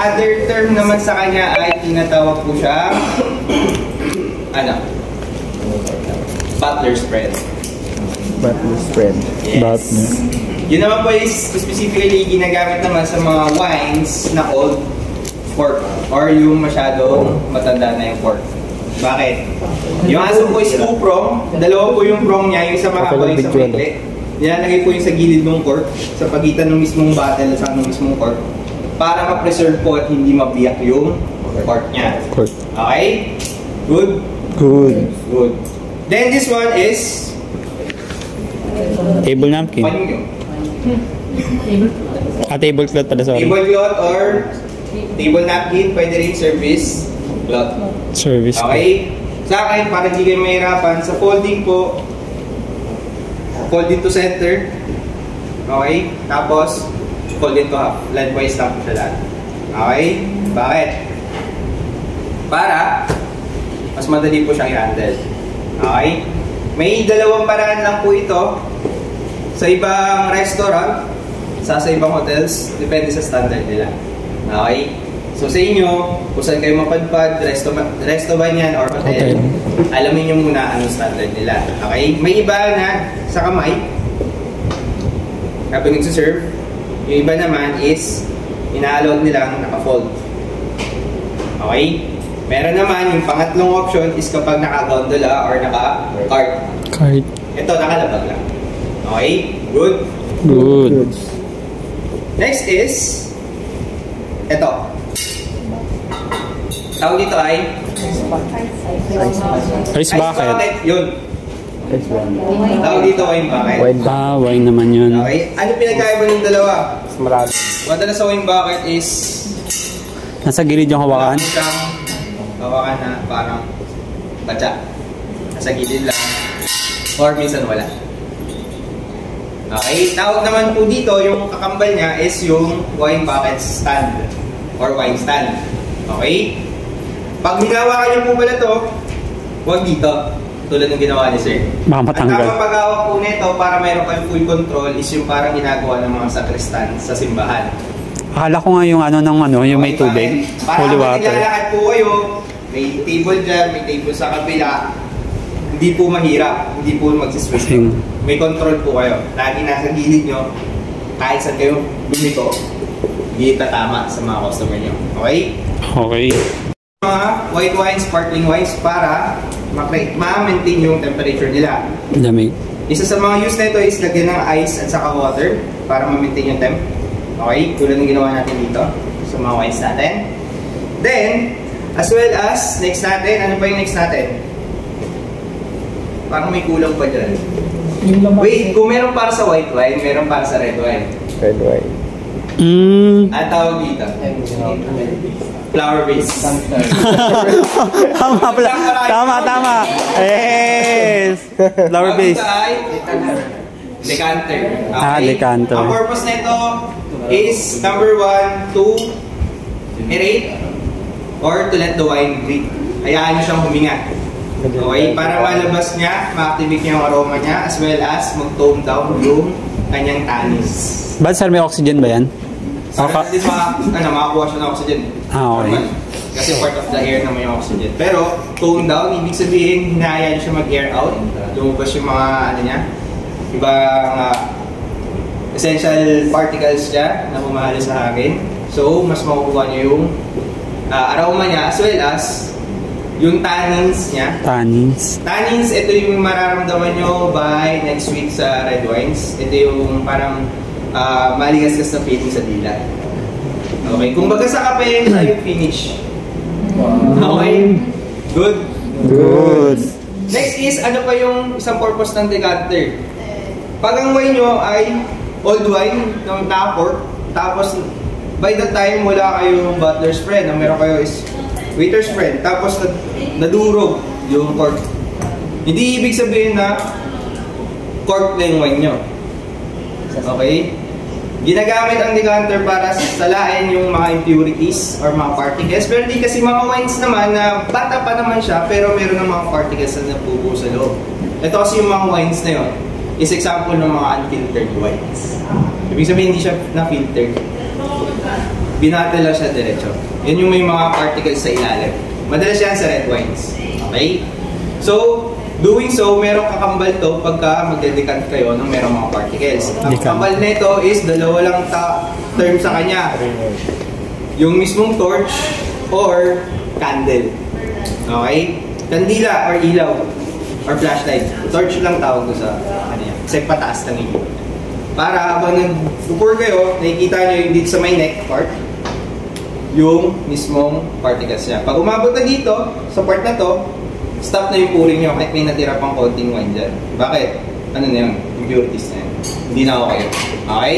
other term naman sa kanya ay tinatawag po siya butler's friend. Butler's friend. Yes. Yun naman po is specifically ginagamit naman sa mga wines na old cork or yung masyado matanda na yung cork. Bakit? Yung aso po is two-prong. Dalawa po yung prong niya, yung isa mahaba, yung isa maikli. Nilalagay po yung sa gilid ng cork, sa pagitan ng mismong bottle at sa mismong cork, para ma-preserve po at hindi mabiyak yung cork niya. Okay? Good? Good. Good. Then this one is table napkin. Tablecloth pala, sorry. Tablecloth or table napkin, pwede rin service cloth. Service. Okay? Sa akin, para hindi kayo mahirapan, sa folding po, fold it to center. Okay? Tapos, fold it to half. Lengthwise lang po siya lahat. Okay? Bakit? Para, mas madali po siyang i-handle. Okay? May dalawang paraan lang po ito. Sa ibang restaurant, sa ibang hotels, depende sa standard nila. Okay? So sa inyo, kung saan kayo mapadpad, resto ba yan or hotel, alamin nyo muna anong standard nila. Okay? May iba na sa kamay, kapag nagsiserve, yung iba naman is, ina-allowed nilang naka-fold. Okay? Meron naman, yung pangatlong option is kapag naka-gondola or naka-cart. Cart. Ito, nakalabag lang. Okay? Good? Good. Next is, ito. Tawag dito ay Ice bucket. Yun. Tawag dito wine bucket. Wine naman yun. Okay? Ano pinagkaiba ng dalawa? Marami. Madalas sa wine bucket is nasa gilid yung hawakan. Hawakan na parang batya. Nasa gilid lang. Or minsan wala. Okay? Tawag naman po dito, yung kakambal niya is yung wine bucket stand. Or wine stand. Okay? Pag hinawakan niyo po pala to, huwag dito. Tulad ng ginawa ni Sir. Baka matanggal. Ang tamang paghawak po nito para mayroon kayong full control is yung parang ginagawa ng mga sakristan sa simbahan. Akala ko nga yung yung may tubig. Holy water. Para nilalakad po kayo, may table dyan, may table sa kabila, hindi po mahirap, hindi po magsiswitch. May control po kayo. Lagi nasa gilid nyo, kahit saan kayo lumiko, hindi tatama sa mga customer nyo. Okay? Okay. Mga white wines, sparkling wines para ma-maintain yung temperature nila. Lamig. Isa sa mga use nito is lagyan ng ice at saka water para ma-maintain yung temp. Okay? Tulad ng ginawa natin dito sa mga wines natin. Then, as well as, next natin, ano pa yung next natin? Parang may kulang pa dyan. Wait, kung meron para sa white wine, meron para sa red wine. Red wine. Ang tawag dito? Flower base. Tama. Yes! Flower base. Decanter. Okay? Decanter. Ang purpose nito is number 1, to aerate or to let the wine breathe. Hayaan nyo siyang huminga. Okay? Para malabas niya, ma-activate niya yung aroma niya as well as mag-tone down yung kanyang tannins. Ba't sir, may oxygen ba yan? At least makakuha siya ng oxygen. Okay. Kasi part of the air naman yung oxygen. Pero, tone down, ibig sabihin, hinahayaan siya mag-air out. Lumabas yung mga, ibang essential particles niya na humahalo sa hangin. So, mas makukuha niyo yung aroma niya as well as yung tannins niya. Tannins. Tannins, ito yung mararamdaman nyo by next week sa red wines. Ito yung parang maligas-gas na feeling sa dila. Okay, kung baga sa kape, tayo finish. Okay? Good? Good. Next is, ano pa yung isang purpose ng decanter? Pag ang wine nyo ay old wine, ng naka-cork, tapos by the time wala kayong butler's friend, ang meron kayo is waiter's friend, tapos nadurog yung cork. Hindi ibig sabihin na cork na yung wine nyo. Okay? Ginagamit ang decanter para salain yung mga impurities or mga particles. Pero di kasi mga wines naman na bata pa naman siya, pero meron ng mga particles na napupo sa loob. Ito kasi yung mga wines na yun is example ng mga unfiltered wines. Ibig sabihin hindi siya na-filtered. binate lang siya diretso. Yan yung may mga particles sa ilalim. Madalas yan sa red wines. Okay? So, doing so, merong kakambal to pagka magdedecant kayo ng merong mga particles. Ang kakambal nito is dalawa lang term sa kanya. Yung mismong torch or candle. Okay? Kandila or ilaw or flashlight. Torch lang tawag ko sa kanya. Kasi pataas lang yun. Para habang nag-pour kayo, nakikita nyo yung dito sa may neck part, yung mismong particles niya. Pag umabot na dito, sa part na to, stop na yung pouring nyo kahit may natira pang konting wine dyan. Bakit? Ano na yun? Impurities na yun. Hindi na okay. Okay?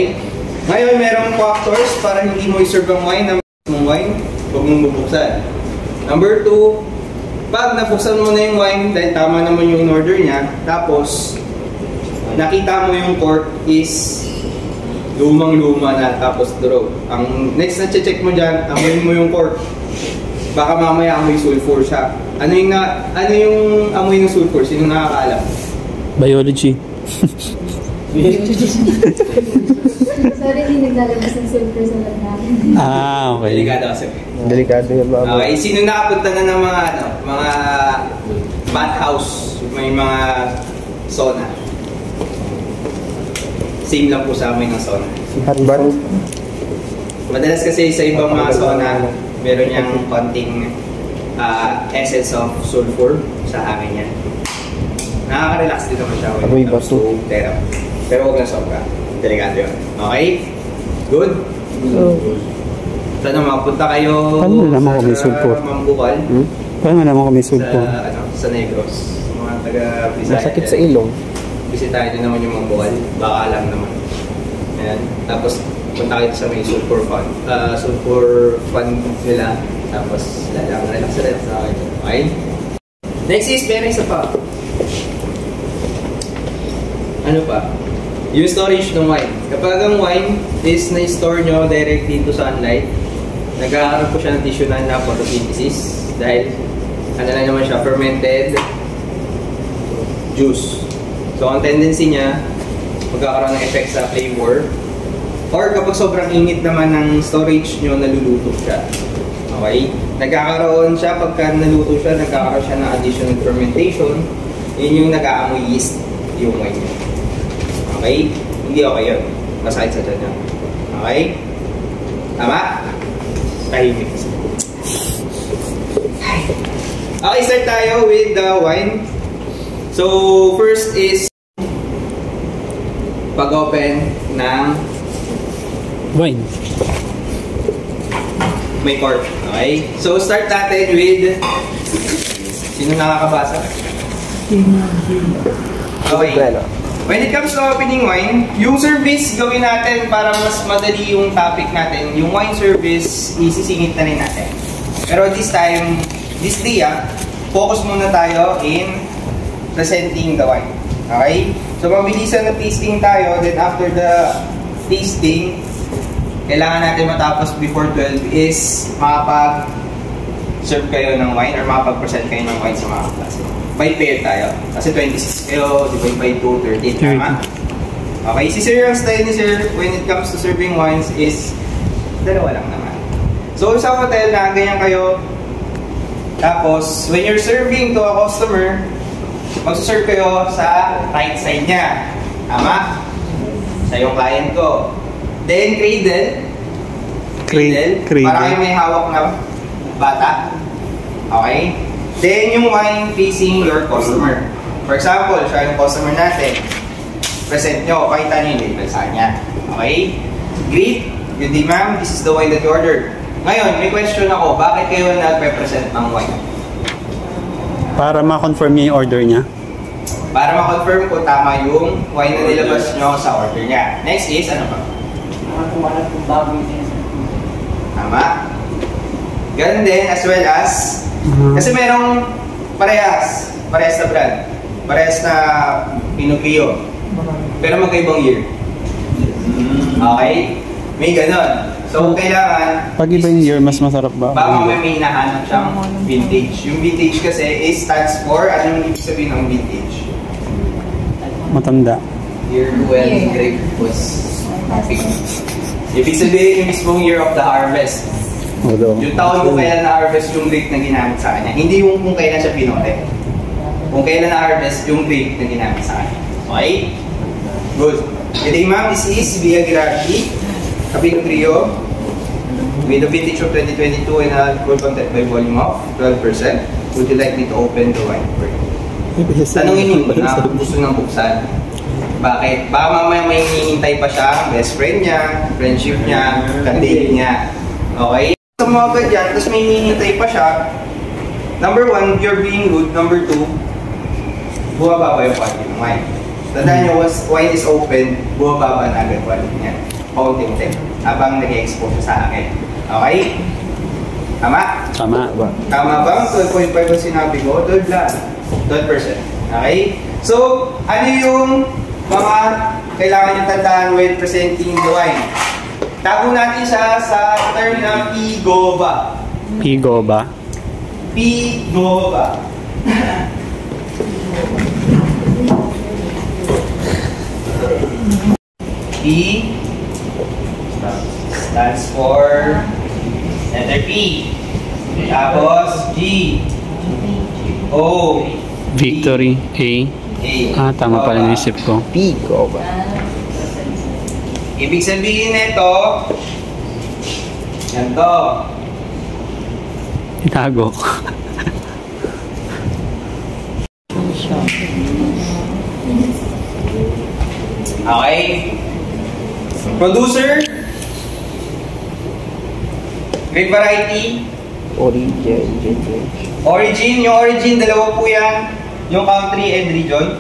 Ngayon, merong factors para hindi mo i-serve ang wine ng mismong wine, huwag mong bubuksan. Number 2, pag nabuksan mo na yung wine, dahil tama naman yung in-order niya, tapos nakita mo yung cork is lumang-luma na tapos draw. Ang next na check mo dyan, amoyin mo yung cork. Baka mamaya amoy sulfur siya. Ano yung amoy ng sulfur? Sino nakakaalam? Biology. Sorry, hindi naglalabas ng sulfur sa lab namin. Okay. Delikado kasi. Delikado yung mga... Okay, sino nakapunta na ng mga bathhouse? May mga sauna. Same lang po sa amin ng sauna. Hot bath? Madalas kasi sa ibang mga sauna, meron niyang konting essence of sulfur sa amin yan. Nakaka-relax din naman siya. Amoy baso. Pero huwag na sobra. Delikado yun. Okay? Good? Sana makapunta kayo Paano naman kung may sulfur? Mambukal. Paano naman kung may sulfur? Sa Negros. Mga taga-Bisaya. Masakit sa ilong. Bisitahin din naman yung Mambukal. Baka alam naman. Ayan. Tapos punta kayo sa may sulfur fund nila. Tapos relax na kayo. Okay? Next is meron isa pa. Ano pa? Yung storage ng wine. Kapag ang wine is na-store nyo direct dito sa sunlight, nagkakaroon po siya ng additional na photosynthesis dahil ano lang naman siya, fermented juice. So ang tendency niya, magkakaroon ng effect sa flavor. Or kapag sobrang init naman ng storage nyo, naluluto siya. Okay? Nagkakaroon siya, pagka naluto siya, nagkakaroon siya ng additional fermentation. Yun yung nag-aamoy yeast yung wine nyo. Okay? Hindi okay yun. Masakit sa dyan yun. Okay? Tama? Tahimik. Okay, start tayo with the wine. So, first is pag-open ng Wine. may cork. Okay? So, start natin with sino nakakabasa? Okay. When it comes to opening wine, yung service gawin natin para mas madali yung topic natin. Yung wine service, isisingit na rin natin. Pero this time, this day, focus muna tayo in presenting the wine. Okay? So, mabilisan na tasting tayo. Then, after the tasting, kailangan natin matapos before 12 is makapag-serve kayo ng wine or makapag-present kayo ng wine sa mga klase. By pair tayo. Kasi 26 kayo, divide by 2, 13. Tama? Okay, si Sir, ang style ni Sir when it comes to serving wines is dalawa lang naman. So, sa hotel na ganyan kayo, tapos, when you're serving to a customer, mag-serve kayo sa right side niya. Tama? Sa yung client ko. Then, cradle. Para kayo may hawak na bata. Okay? Then, yung wine facing your customer. For example, siya yung customer natin. Present nyo, pakita nyo yung label sa kanya. Okay? Greet. Good day, ma'am. This is the wine that you ordered. Ngayon, may question ako. Bakit kayo nagpe-present ng wine? Para ma-confirm niya yung order niya. Para ma-confirm kung tama yung wine na nilabas nyo sa order niya. Next is, ano pa? Tama. Ganun din, as well as, kasi merong parehas na brand, parehas na Pinot Grillo, pero magkaibang year. Okay? May ganon. So, kailangan, Pag iba yung year, mas masarap ba? baka may hinahanap siyang vintage. Yung vintage kasi is stands for, anong ibig sabihin ng vintage? Matanda. Year when grape was pink. Ibig sabihin yung mismong year of the harvest. Yung taon kung kailan na-harvest yung grape na ginamit sa kanya. Hindi yung kung kailan siya pinote. Kung kailan na-harvest yung grape na ginamit sa kanya. Okay? Good. Ito ma'am, this is Via Girardi, Pinot Grillo, with the vintage of 2022 and alcohol content by volume of 12%. Would you like me to open the wine for you? Tanungin niyo na gusto nang buksan. Bakit? Baka mamaya may hinihintay pa siya, best friend niya, friendship niya, ka-date niya. Okay? Sa mga agad yan, tapos may hinihintay pa siya. Number 1, you're being rude. Number 2, buwababa yung quality ng wine. Tandaan nyo, once wine is open, buwababa na agad quality niya. Paunti-unti. Habang nag-expose sa akin. Okay? Tama? Tama. Tama ba? 12.5 ang sinabi ko? 12 lang. 12%. Okay? So, ano yung mga kailangan nyo tandaan when presenting the wine? Tago natin siya sa term na Pigoba. Pigoba. Pigoba. P stands for letter P. Tapos G. O. Victory. A. A. Tama pala yung isip ko. Pigoba. Ibig sabihin nito, ganito. Itago. Okay? Producer, grape variety, origin, yung origin, dalawa po yan. Yung country and region.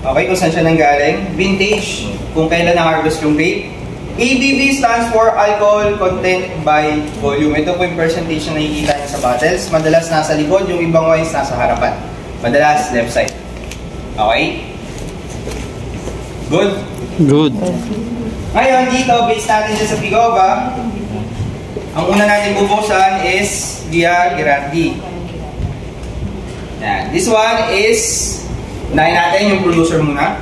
Okay, kung saan siya nanggaling. Vintage, kung kailan na-harvest yung grape. ABV stands for alcohol content by volume. Ito po yung percentage na nakikita niyo sa bottles. Madalas nasa likod, yung ibang wines nasa harapan. Madalas left side. Okay? Good? Good. Ngayon, dito, base natin dyan sa Pigoba, ang una natin bubuksan is Via Girardi. Yan. This one is, unahin natin yung producer muna.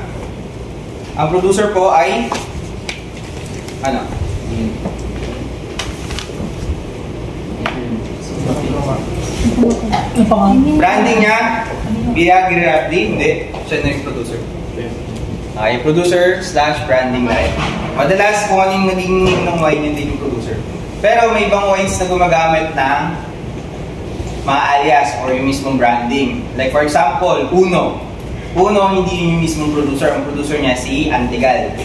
Ang producer po ay, ano? Branding niya, Via Girardi, hindi. Siya na yung producer. Yung producer / branding line. Madalas kung ano yung naging ng wine, yun din yung producer. Pero may ibang wines na gumagamit ng mga alias or yung mismong branding. Like for example, Uno. Uno, hindi yung mismong producer. Ang producer niya si Antigal.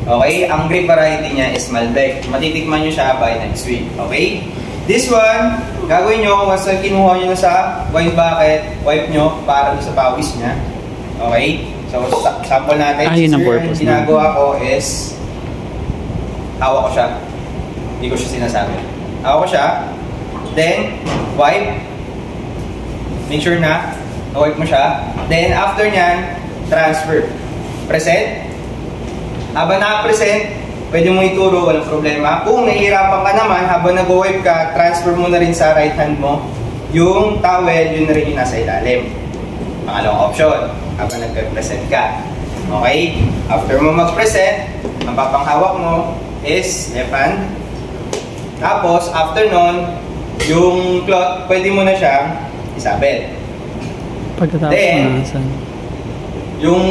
Okay? Ang grape variety niya is Malbec. Matitikman nyo siya by next week. Okay? This one, gagawin nyo, once na kinuha nyo na sa wine bucket, wipe nyo para sa pawis niya. Okay? So, sample natin. Yun ang purpose na. Ginagawa ko is, hawak ko siya. Hindi ko siya sinasabi. Hawak ko siya. Then, wipe. Make sure na wipe mo siya. Then, after nyan, transfer. Present. Habang naka-present, pwede mo ituro, walang problema. Kung nahihirapan ka naman, habang nag-wipe ka, transfer mo na rin sa right hand mo. Yung towel, yun na rin yung nasa ilalim. Pangalawang option, habang nag-present ka. Okay? After mo mag-present, ang papanghawak mo is left hand. Tapos, after nun, yung cloth, pwede mo na siyang isabit. Pagkatapos then, yung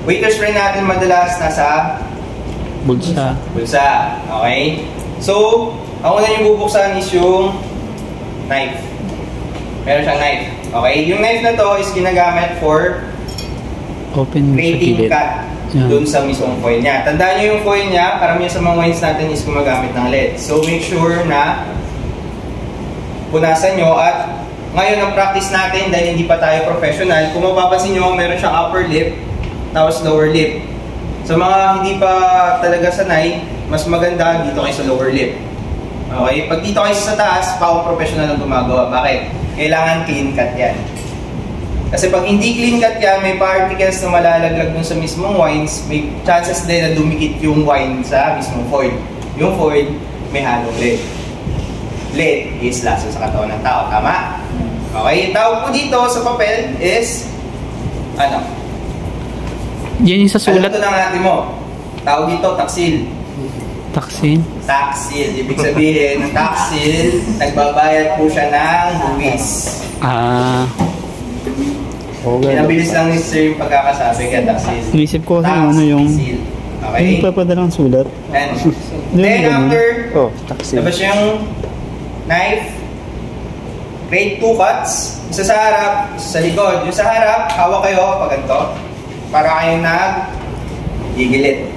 waiter spray natin madalas nasa bulsa. Bulsa. Okay? So, ang una yung bubuksan is yung knife. Meron siyang knife. Okay? Yung knife na to is ginagamit for open creating cut dun sa mismong foil niya. Tandaan nyo yung foil niya, karamihan sa mga wines natin is gumagamit ng lead. So, make sure na punasan nyo at ngayon ang practice natin dahil hindi pa tayo professional, kung mapapansin nyo, meron siyang upper lip tapos lower lip. Sa mga hindi pa talaga sanay, mas maganda dito kayo sa lower lip. Okay? Pag dito kayo sa taas, pa ako professional ang gumagawa. Bakit? Kailangan clean cut yan. Kasi pag hindi clean cut yan, may particles na malalaglag dun sa mismong wines, may chances din na dumikit yung wine sa mismong foil. Yung foil, may halong lead. Lead is laso sa katawan ng tao. Tama? Okay? Yung tawag po dito sa papel is, ano? Yan yung sa sulat. Ano ito lang natin mo? Tawag dito, taksil. Taksin. Taxil. Ibig sabihin, ng taxil, nagbabayad po siya ng buwis. Ah, Oo nga. Pinabilis lang ni Sir yung pagkakasabi kaya taxil. naisip ko kasi ano yung... Taxil. Okay? Yung papadalang sulat. And Hindi then mo ganun. after, Oh, taxi. labas yung knife, create 2 cuts, isa sa harap, isa sa likod. Yung sa harap, hawak kayo pag ganito, para kayong nag-gigilit.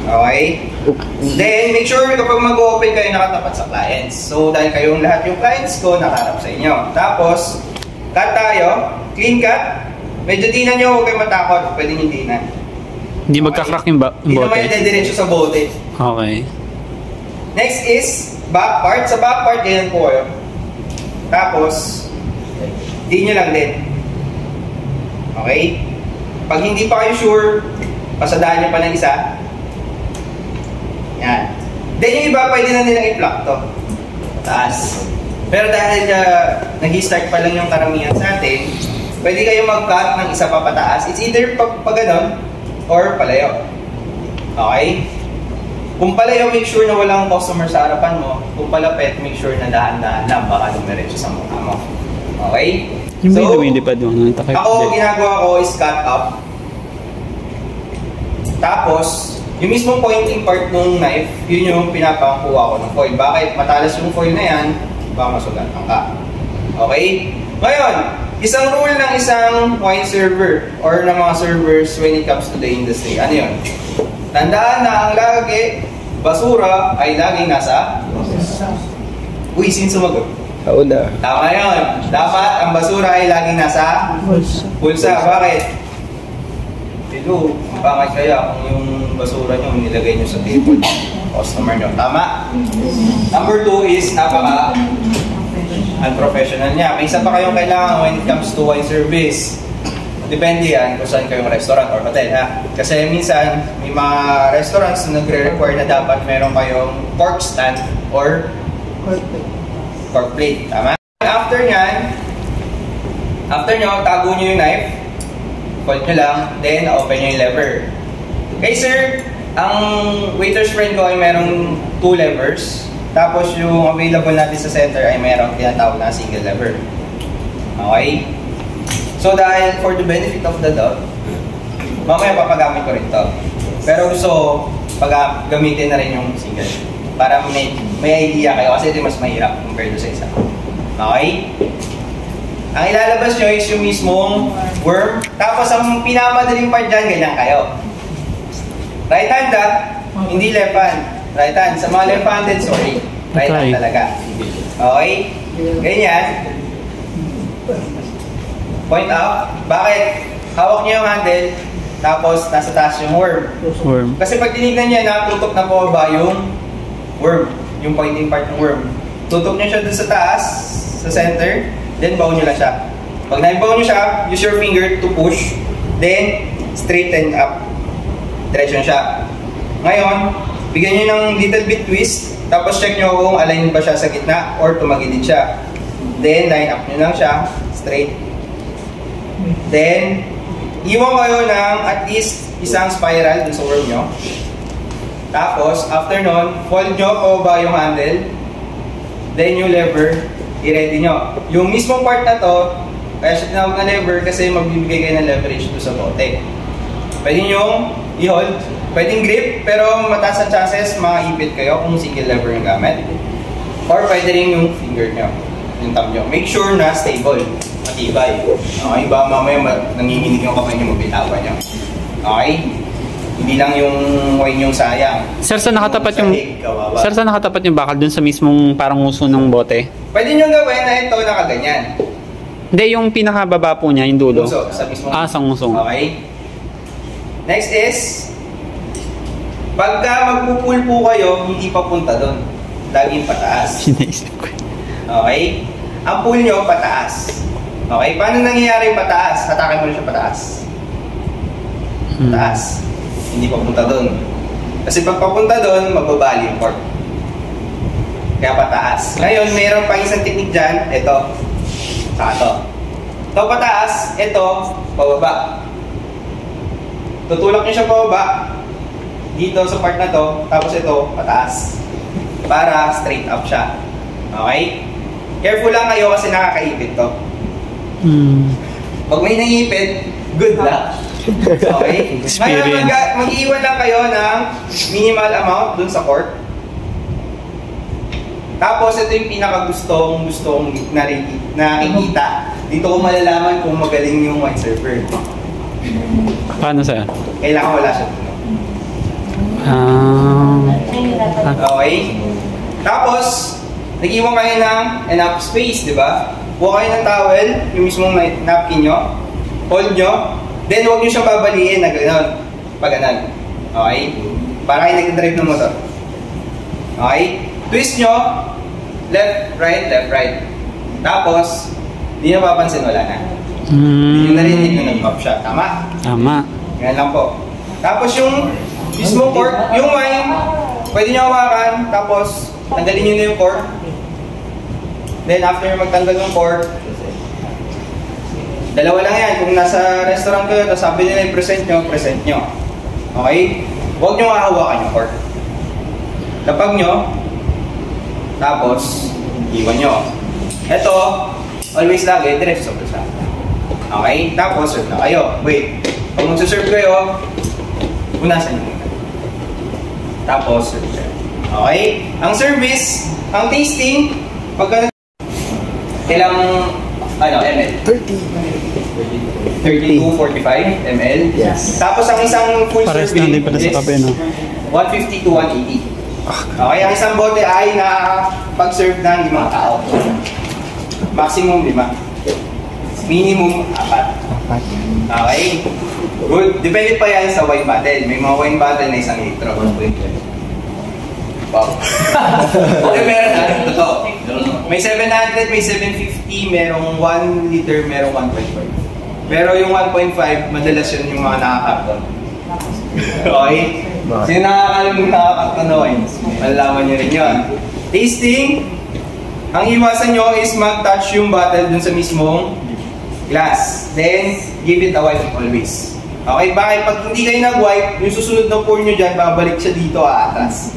Okay? Then, make sure kapag mag-open kayo nakatapat sa clients. So, dahil kayong lahat yung clients ko, nakaharap sa inyo. Tapos, cut tayo, clean cut. Medyo dinan nyo, huwag kayo matakot, pwedeng hindi na. Hindi magka-crack yung Hindi naman bote. yung dediretso sa bote. Okay. Next is back part. Sa back part, ganyan po kayo. Tapos, di nyo lang din. Okay? Pag hindi pa kayo sure, pasadaan nyo pa ng isa. Yan. Then yung iba, pwede na nilang i-pluck to. Taas. Pero dahil nag-start pa lang yung karamihan sa atin, pwede kayo mag-cut ng isa pa pataas. It's either pag ganon, or palayo. Okay? Kung palayo, make sure na walang customer sa harapan mo. Kung palapit, make sure na dahan-dahan lang, baka dumiretso sa mukha mo. Okay? Yung may lumilipad doon. Ako, ginagawa ko is cut up. Tapos, yung mismong pointing part ng knife, yun yung pinapakuha ko ng foil. Bakit? Matalas yung foil na yan, baka masugatan ka. Okay? Ngayon, isang rule ng isang wine server or ng mga servers when it comes to the industry. Ano yun? Tandaan na ang lagi, basura ay laging nasa... Uy, sin sumagot? Kauna. Tama yun. Dapat ang basura ay laging nasa... Pulsa. Bakit? Hello, bakit kaya kung yung basura nyo nilagay nyo sa table customer nyo? Tama? Number 2 is napaka unprofessional niya. May isa pa kayong kailangan when it comes to wine service. Depende yan kung saan kayong restaurant or hotel, ha? Kasi minsan, may mga restaurants na nagre-require na dapat meron kayong fork stand or fork plate. Tama? After nyo, tago nyo yung knife, fold nyo lang, then open nyo yung lever. Okay, sir, ang waiter's friend ko ay merong 2 levers. Tapos yung available natin sa center ay merong tinatawag na single lever. Okay? So dahil for the benefit of the doubt, mamaya papagamit ko rin to. Pero gusto ko gamitin na rin yung single. Para may idea kayo kasi ito mas mahirap compared to sa isa. Okay? Ang ilalabas nyo is yung mismong worm. Tapos ang pinamadaling part dyan, ganyan kayo. Right hand hindi left hand. Right hand. Sa mga left-handed, sorry. Right hand talaga. Okay? Ganyan. Point out. Bakit? Hawak niyo yung handle, tapos nasa taas yung worm. Kasi pag tinignan niya na, tutok na po ba yung worm, yung pointing part ng worm. Tutok niyo siya dun sa taas, sa center, then bow niyo lang siya. Pag na-bow niyo siya, use your finger to push, then straighten up. Diretso siya. Ngayon, bigyan niyo ng little bit twist, tapos check niyo kung align ba siya sa gitna or tumagilid siya. Then, line up niyo lang siya, straight. Then, iwan kayo ng at least isang spiral dun sa worm nyo. Tapos, after nun, fold nyo pababa yung handle. Then, yung lever, i-ready nyo. Yung mismong part na to, kaya siya tinawag na lever kasi magbibigay kayo ng leverage doon sa bote. Pwede nyo i-hold. Pwedeng grip, pero mataas ang chances makaipit kayo kung single lever yung gamit. Or pwede rin yung finger nyo, yung thumb nyo. Make sure na stable. Matibay. Okay, ba mamaya nanginginig yung kamay nyo, mabitawan nyo. Okay? Hindi lang yung wine yung sayang. Sir, saan nakatapat yung... Sir, saan nakatapat yung bakal dun sa mismong parang uso ng bote? Pwede nyo gawin na ito nakaganyan. Hindi, yung pinakababa po niya, yung dulo. Uso, sa mismong... Sa usong. Okay? Next is, pagka magpupul po kayo, hindi papunta doon. Laging pataas. Sinaisip ko. Okay? Ang pull nyo, pataas. Okay? Paano nangyayari yung pataas? Hatakin mo na siya pataas. Pataas. Hindi papunta doon. Kasi pag papunta doon, magbabali yung cork. Kaya pataas. Ngayon, mayroon pang isang technique dyan. Ito. Saka ito. Ito pataas. Ito, pababa. Tutulak nyo siya pababa. dito sa part na to, tapos ito, pataas. Para straight up siya. Okay? Careful lang kayo kasi nakakaipit to. Pag may naipit, good luck. Okay? Ngayon, mag-iwan lang kayo ng minimal amount dun sa court. Tapos, ito yung pinakagustong nakikita. Dito ko malalaman kung magaling yung windsurfer. Paano sa'yo? Kailangan wala siya dito. Okay? Tapos, nag-iwan kayo ng enough space, di ba? Buka kayo ng towel, yung mismong napkin nyo. Hold nyo. Then, huwag nyo siyang babaliin na gano'n. Pag gano'n. Okay? Para kayo nag-drive ng motor. Okay? Twist nyo. Left, right. Tapos, hindi nyo papansin, wala na. Hindi nyo narinig na nag-pop siya. Tama? Tama. Ganyan lang po. Tapos yung mismo cork, yung wine, pwede nyo hawakan, tapos tanggalin nyo na yung cork. Then after magtanggal ng cork, dalawa lang yan. Kung nasa restaurant kayo, tapos sabi nila yung present nyo. Okay? Huwag nyo hawakan yung cork. Lapag nyo, tapos iwan nyo. Ito, always lagi, diretso sa presa. Okay? Tapos serve na kayo. Wait. Pag magsaserve kayo, punasan nyo muna. Tapos serve kayo. Okay? Ang service, ang tasting, pagka kailangan ml? 30 to 45 ml. Yes. Tapos ang isang full Pares serving na din pala sa kape, no? 150 to 180. Okay, ang isang bote ay na pag-serve ng 5 tao. Maximum 5. Minimum 4. Okay? Good. Depende pa yan sa wine bottle. May mga wine bottle na 1 litro. Wow. Okay, meron na. Ito. May 700, may 750, merong 1 liter, merong 1.5. Pero yung 1.5, madalas yun yung mga nakakapton. Okay? Sino nakakalam ng nakakapton na wines? Malalaman nyo rin yun. Tasting, ang iwasan nyo is mag-touch yung bottle dun sa mismong glass. Then, give it a wipe always. Okay? Bakit? Pag hindi kayo nag-wipe, yung susunod na pour nyo dyan, babalik siya dito atras.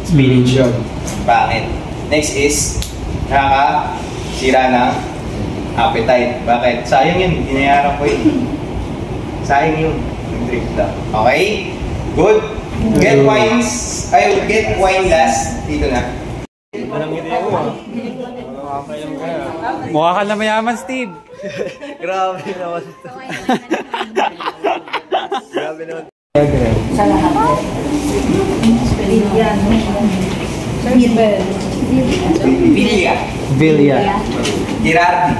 Spinach yun. Bakit? Next is, nakakasira ng appetite. Bakit? Sayang yun. Hinayaran ko yun. Sayang yun. Nag-drink lang. Okay? Good. Get wines. Get wine glass. Dito na. Mukha ka na mayaman, Steve. Grabe naman. Grabe naman. Sa lahat. Villa. Girardi.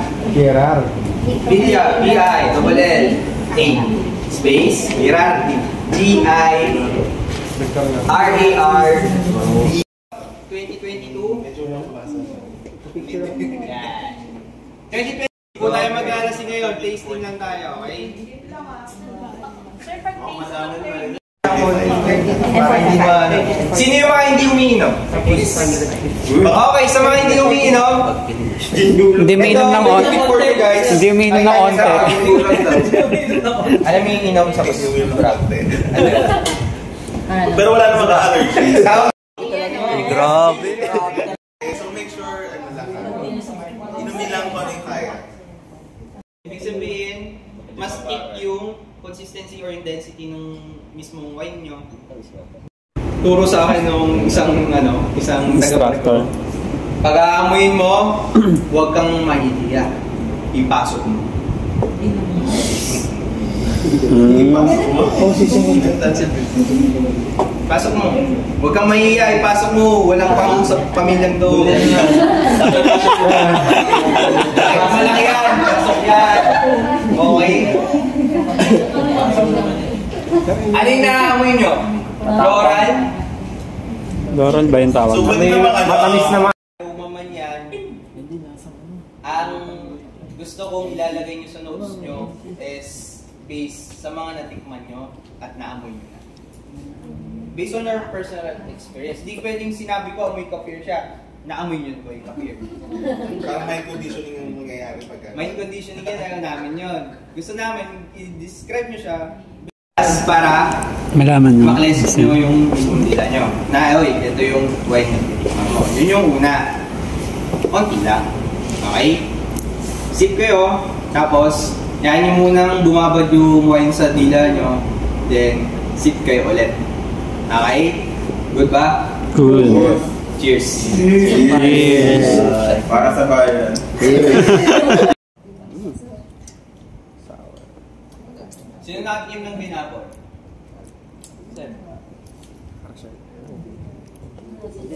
Villa. V-I-L-L-A. Space. Girardi. G-I-R-A-R-D. 2022. Yan. 2020 po tayo mag-alasing ngayon. Tasting lang tayo, okay? Sino yung mga hindi umiinom? Okay, sa mga hindi umiinom, Hindi umiinom ng onte. Hindi umiinom ng onte. alam mo yung inom sa kusiwil Pero wala naman ka-allergy. Grabe. So make sure, inumin lang kung ano yung kaya. Ibig sabihin, mas thick yung consistency or density ng mismong wine nyo. Turo sa akin nung isang Instructor. Pag aamuin mo, huwag kang mahihiya. Ipasok mo. Pasok mo. Huwag kang mahihiya, ipasok mo. Walang pang-usap pamilyang doon. Malaki yan. Pasok yan. Okay. Ano yung naaamoy nyo? Doral? Doral ba yung tawag? So pwede naman Matamis naman. Umaman yan. Ang gusto kong ilalagay nyo sa notes nyo is based sa mga natikman nyo at naamoy nyo na. Based on our personal experience. Di pwedeng sinabi ko amoy kapeer siya. Naamoy nyo ko yung kapeer. Parang mind conditioning yung mangyayari pagka. Mind conditioning yan, ayaw namin yun. Gusto namin i-describe nyo siya para Malaman nyo. Maklensis nyo yung mismong dila nyo. Na, oy, ito yung wine na tinikman mo. Yun yung una. Konti lang. Okay? Sip kayo. Tapos, yan yung munang bumabad yung wine sa dila nyo. Then, sip kayo ulit. Okay? Good ba? Good. Cheers. Cheers. Para sa bayan. Sino natin ng binabot?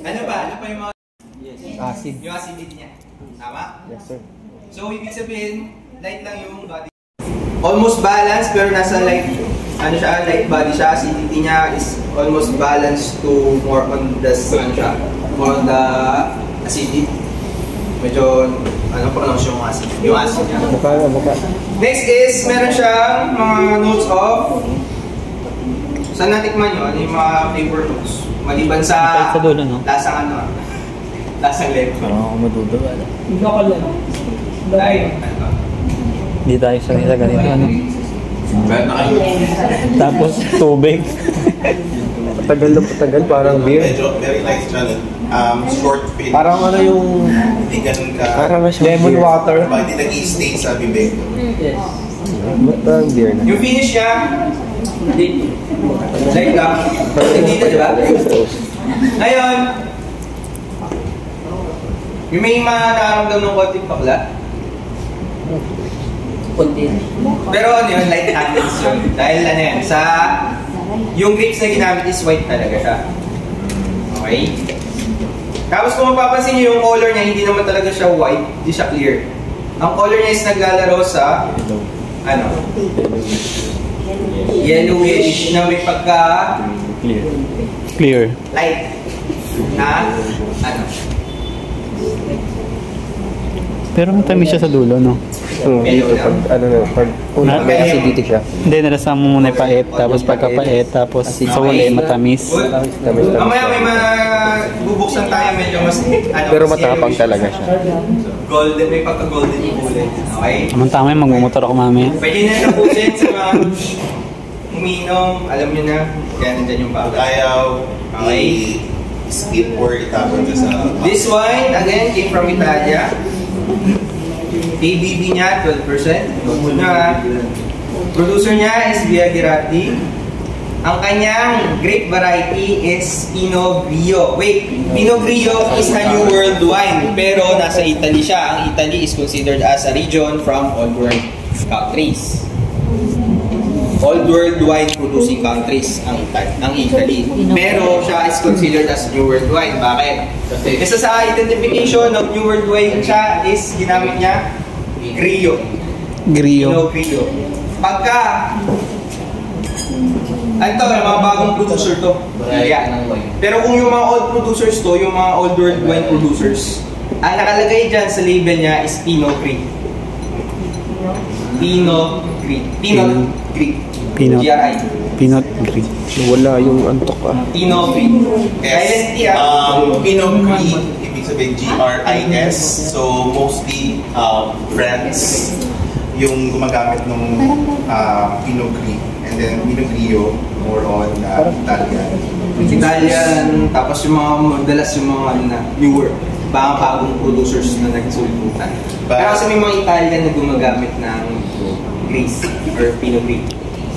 Ano ba? Ano pa yung mga... Acid. Yung acidity niya. Tama? Yes, sir. So, ibig sabihin, light lang yung body. Almost balanced, pero nasa light, ano siya, light body siya. Acidity niya is almost balanced to more on the, ano siya, more on the acidity. Medyo, ano pronounce yung acid? Yung acid niya. Mukha. Next is, meron siyang mga notes of, saan natikman nyo? Ano yung mga flavor notes? Maliban sa, Sa dulo, no? lasang ano, lasang lemon. Parang ako madudawa. Ay, ano? Hindi tayo sanay sa ganito, ano? Meron na kayo. Tapos, tubig. Patagal, parang beer. Medyo very nice siya. Short fin. Parang ano yung... Hindi ganun ka. Parang lemon water. Hindi nag-i-stay sa bibig. Parang beer na. Yung finish niya, light lang. Dito, di ba? Ngayon, yung may makaramdam ng konting pakla. Pero ano yun, light handles yun. Dahil ano yan, sa... Yung grapes na ginamit is white talaga siya. Okay? Tapos kung mapapansin nyo yung color niya, hindi naman talaga siya white, hindi siya clear. Ang color niya is naglalaro sa... Ano? Yellowish na may pagka... Clear. light na ano. Pero matamis siya sa dulo, no? Dito, pag may acidity siya. Hindi, nalasan mo muna yung pait, tapos pagkapait, tapos sa huli, matamis. Good. Mamaya may bubuksan tayo medyo mas ano. Pero mas matapang yellowish. talaga siya. Golden, may pagka-golden yung kulay. Okay? Tama yung magmumotor ako mamaya. Pwede na tapusin sa mga umiinom, alam nyo na, kaya nandyan yung bagay. Ayaw Okay. i-skip or itapon sa This wine, again, came from Italia. ABV niya, 12%. Good na. Producer niya is Via Girardi. Ang kanyang grape variety is Pinot Grillo. Wait, Pinot Grillo is a New World wine, pero nasa Italy siya. Ang Italy is considered as a region from Old World countries. Old World wine producing countries ang Italy. Pero siya is considered as New World wine. Bakit? Kasi sa identification ng New World wine siya is ginamit niya Grillo. Grillo. Pinot Grillo. Pagka ano to, mga bagong producer to. Yeah. Pero kung yung mga old producers to, yung mga old world wine producers, ang nakalagay dyan sa label niya is Pinot Gris. Pinot Gris. Pinot Gris. Pinot. GRI. Pinot Gris. Wala yung antok Pinot Gris. Silent T, Pinot Gris, ibig sabihin GRIS. So mostly France yung gumagamit ng Pinot Gris. And then Pinot Grillo, more on Italian. Italian, tapos yung mga madalas yung mga ano na, newer, bagong producers na nagsulputan. Pero kasi may mga Italian na gumagamit ng Gris or Pinot Gris.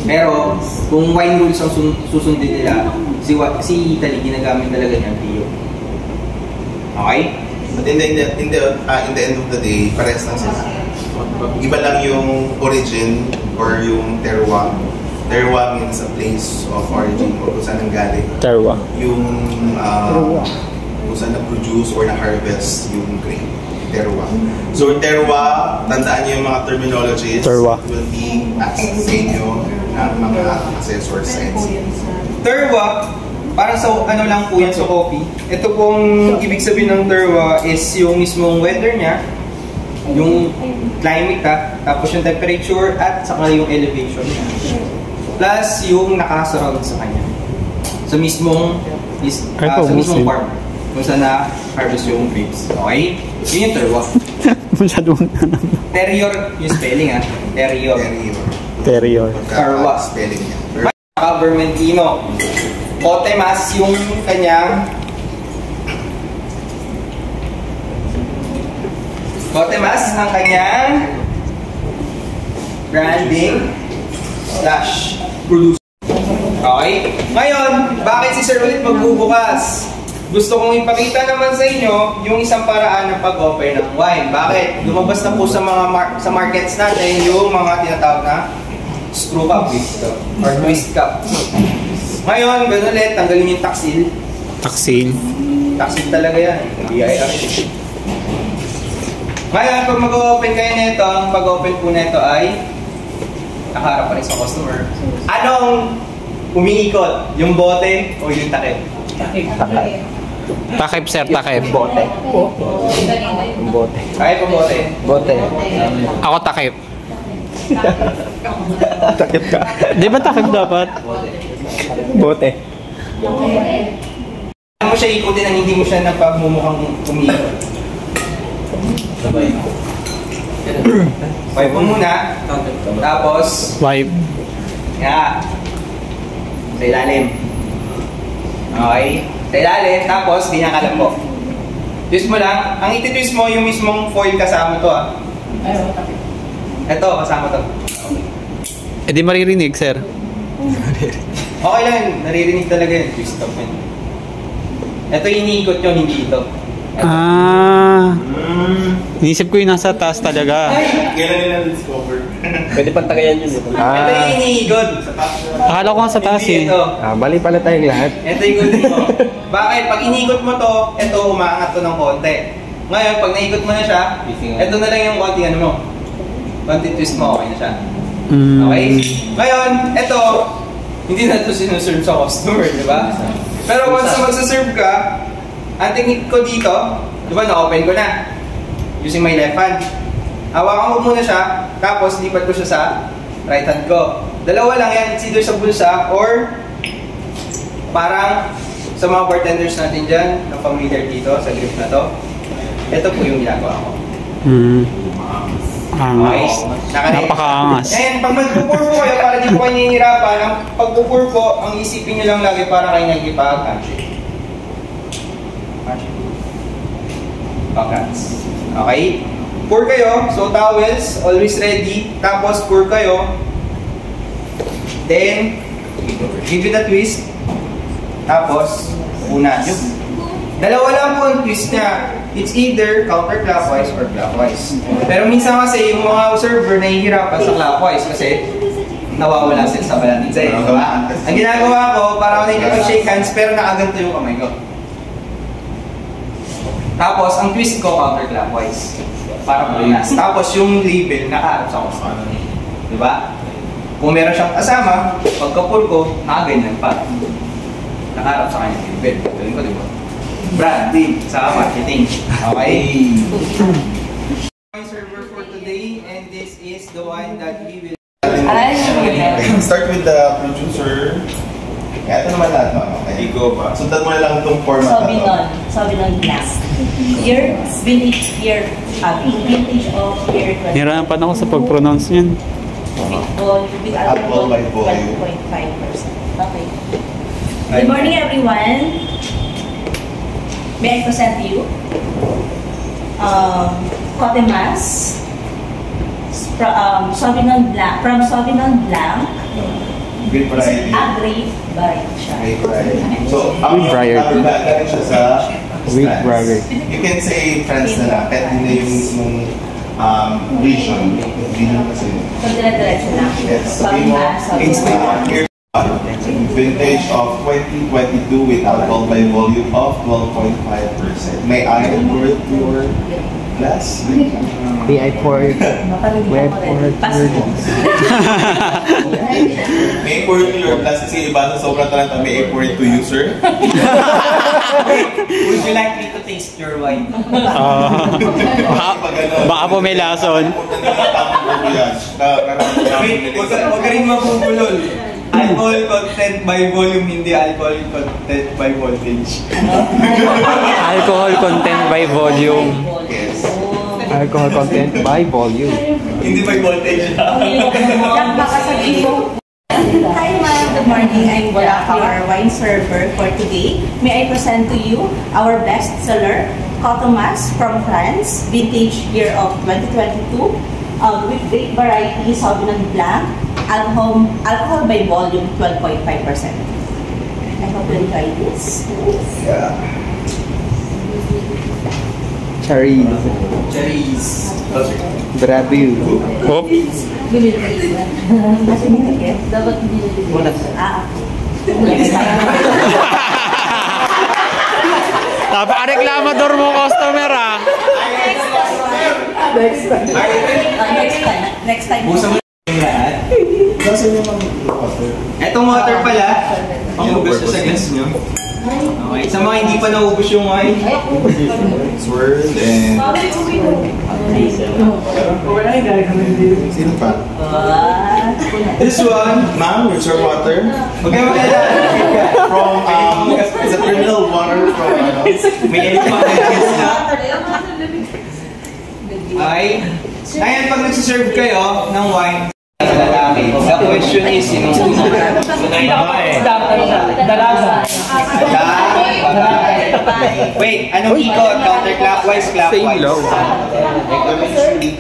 Pero kung wine rules ang susundin nila, si Italy ginagamit talaga niya Grillo. Okay? But in the end of the day, parehas lang sila. Iba lang yung origin or yung terroir. Terroir means a place of origin o kung saan nanggaling. Terwa. Yung kung saan na-produce or na-harvest yung grape. Terroir. So terroir, tandaan niyo yung mga terminologies. Terroir. Will be asked sa inyo ng mga assessor science. Terroir, parang sa ano lang po yan sa coffee. Ito pong ibig sabihin ng terroir is yung mismong weather niya, yung climate tapos yung temperature at saka yung elevation niya. Plus yung nakasurround sa kanya. Sa mismong farm kung saan na-harvest yung grapes. Okay? Yun yung terroir. Masyadong Terroir yung spelling Terroir. Terrier. Terroir. Spelling niya. Vermentino. Cotemas yung kanyang Cotemas ang kanyang branding / producer. Okay? Ngayon, bakit si Sir ulit magbubukas? Gusto kong ipakita naman sa inyo yung isang paraan ng pag-open ng wine. Bakit? Lumabas na po sa mga sa markets natin yung mga tinatawag na screw cup or twist cup. Ngayon, ganun ulit, tanggalin yung taksil. Taksil. Taksil talaga yan. BIR. Ngayon, pag mag-open kayo nito, ang pag-open po nito ay nakaharap pa rin sa customer. Anong umiikot? Yung bote o yung takip? Takip, sir, takip. Bote. Bote. Kaya po bote. Bote. Ako takip. Takip ka. Di ba takip dapat? Bote. Ano mo siya ikutin ang hindi mo siya napagmumukhang umiikot? Wipe mo muna. Tapos, Wipe. sa ilalim. Okay? Sa ilalim, tapos ganyan ka lang po. Twist mo lang. Ang iti-twist mo, yung mismong foil kasama to Ito, kasama to. Eh di maririnig, sir. Okay lang, naririnig talaga yun. Twist up yun. Ito iniikot yun, hindi ito. Inisip ko yung nasa taas talaga. Kailan nila discover? Pwede pang tagayan yun. Ito yung iniikot. Akala ko nga sa taas eh. Hindi ito. Mali pala tayong lahat. Ito yung ikutin mo. Bakit? Pag inikot mo to, ito umaangat to ng konti. Ngayon, pag naikot mo na siya, ito na lang yung konti ano mo. Konti twist mo, okay na siya. Okay? Ngayon, ito, hindi na ito sinuserve sa customer, di ba? Pero once na magsaserve ka, ang technique ko dito, di ba, na-open ko na. Using my left hand. Hawakan ko muna siya, tapos lipat ko siya sa right hand ko. Dalawa lang yan, it's either sa bulsa or parang sa mga bartenders natin dyan, na familiar dito sa grip na to. Ito po yung ginagawa ko. Angas. Napakaangas. And pag mag-pour po kayo, para di po kayo nahihirapan, ang pag-pour po, ang isipin nyo lang lagi para kayo nagkipag-handshake. Okay? Pour kayo, so towels, always ready. Tapos pour kayo. Then, give it a twist. Tapos, una. Dalawa lang po ang twist niya. It's either counterclockwise or clockwise. Pero minsan kasi yung mga server nahihirapan sa clockwise kasi nawawala sila sa balansa. Ang ginagawa ko, para ako nakikipag-shake hands pero nakaganto yung kamay ko. Tapos, ang twist ko counterclockwise. Para pulinas. Tapos, yung label nakaharap sa customer. Diba? Kung meron siyang kasama, pagka-pour ko, nakaganyan pa. Nakaharap sa kanya label. Tuloy ko, diba? Branding sa marketing. Okay? Server for today, and this is the one that we will... Start with the producer. Ito naman lahat, no? Okay, go ba? Sundan mo na lang itong format na to. Sauvignon Blanc. Year, vintage year, vintage of year 20. Nirahan ako sa pag-pronounce niyan. With alcohol by 12.5%. Okay. Good morning, everyone. May I present to you Cotemas Sauvignon Blanc, from Sauvignon Blanc. Great variety. Great variety siya. Great variety. So, ang variety. galing siya sa Great France. variety. You can say France na lang, kahit hindi yung mismong region. Region kasi. So, dire-diretso lang. Yes. Sabi mo, instant here. Vintage of 2022 with alcohol by volume of 12.5%. May I pour it to your glass? May I pour it? May I pour it? May I pour it to your glass? Kasi iba sa sobrang talanta, may I pour it to you, sir? Would you like me to taste your wine? Baka po may lason. Huwag ka rin mabubulol. Alcohol content by volume, hindi alcohol content by voltage. Alcohol content by volume. Yes. Alcohol content by volume. Hindi by voltage. Yan baka sabihin mo. Hi ma'am, good morning. I'm Jack, your wine server for today. May I present to you our best seller, Cotomas from France, vintage year of 2022, with great variety, Sauvignon Blanc, alcohol by volume 12.5%. I hope you enjoy this. Yeah. Cherries. Bravo you. Hop. Kasi nilagyan. Dapat binili. Napaka-reklamador mo, customer ah. Next time. Etong water pala, yung gusto sa glass nyo. Okay, sa mga hindi pa naubos yung wine, Swirl and... Sino pa? this one, Ma'am, it's your water. okay mo kaya From, it's a terminal water from, may elephant na. Ay, ngayon pag nagsiserve kayo ng wine sa lalaki, the question is, sino una? Wait, anong ikot? Counterclockwise, Same clockwise? lang.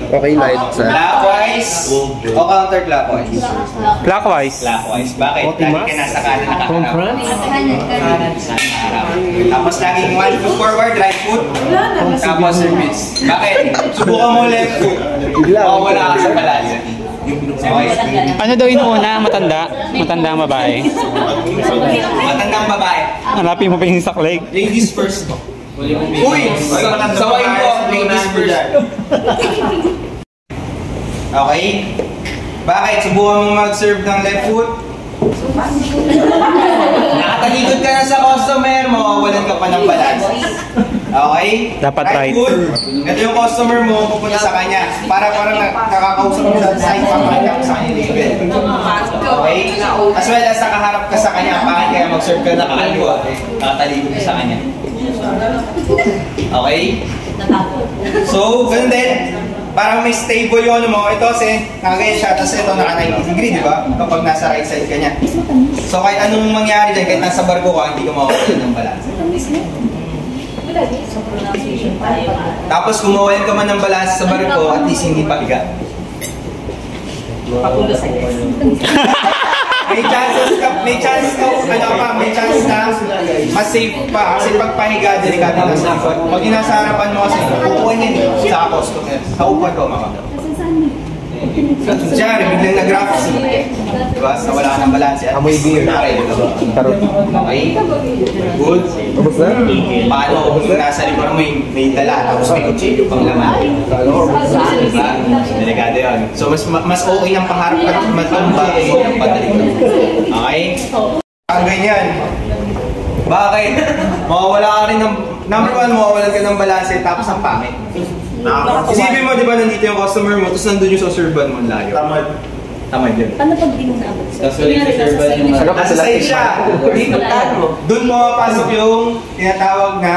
Okay, light sa. Clockwise o counterclockwise? Clockwise. Clockwise. Bakit? Lagi ka nasa kanan nakaharap. Tapos laging one foot forward, right foot. Tapos service. Bakit? Subukan mo left foot. Wala ka sa balance. Okay. Ano daw inuuna? Matanda? Matanda ang babae? Matandang babae. Hanapin mo pa yung saklay. Ladies first. Uy! Sa wine ko, ladies first. Okay? Bakit? Subukan mo mag-serve ng left foot. Nakatalikod ka na sa customer mo, walan ka pa ng balance. Okay? Dapat right. Foot. Ito yung customer mo, pupunta sa kanya. Para parang nakakausap mo sa side, papakita mo sa kanya label. Okay? As well as nakaharap ka sa kanya, bakit kaya mag-serve ka nakakaliwa? Nakatalikod ka sa kanya. Okay? So, ganun din. Parang may stable yung ano mo. Ito kasi, nakaganyan siya. Tapos ito, naka-90 degree, di ba? Kapag nasa right side ka niya. So, kahit anong mangyari dyan, kahit nasa barko ka, hindi ka mawawala ng balance. Tapos, kung mawalan ka man ng balance sa barko, at least hindi pahiga. Papulo sa May chance na mas safe pa. Kasi pag pahiga, delikado na sa likod. Pag inasa harapan mo kasi, kukuha niya sa customer. Sa upan ko, maka. Siyempre, biglang nag-graph. Diba? So, wala ka ng balance. Amoy beer. Tarot. Okay? Good. Tapos na? Paano kung nasa likod mo may dala, tapos may kutsilyo pang laman? Diba? Delikado yun. So, mas okay ang paharap at matumba ng padalikod. Okay? Ang ganyan. Bakit? Mawawala ka rin ng... Number one, mawawalan ka ng balanse, tapos ang pangit. Isipin mo, di ba, nandito yung customer mo, tapos nandun yung sa serban mo, layo. Tamad yun. Paano pag di mo naabot? Tapos yung serban mo, nasa side siya. Doon mo mapasok yung tinatawag na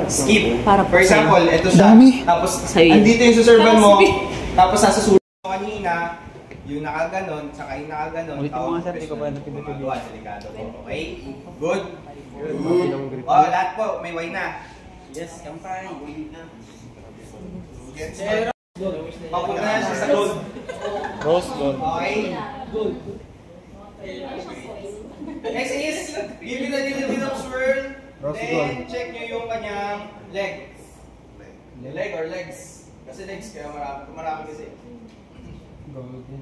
skip. For example, ito siya. Tapos, andito yung sa serban mo, tapos nasa sulat mo kanina, yung nakaganon, saka yung nakaganon, tawag ko gumagawa, delikado po. Okay? Good? Good. Oh, lahat po, may wine na. Yes, kampay. Papunta na siya sa gold. Rose gold. Okay? Good. Next is, give it a little bit of swirl. Then, check nyo yung kanyang leg. Leg or legs. Kasi legs, kaya marami kasi.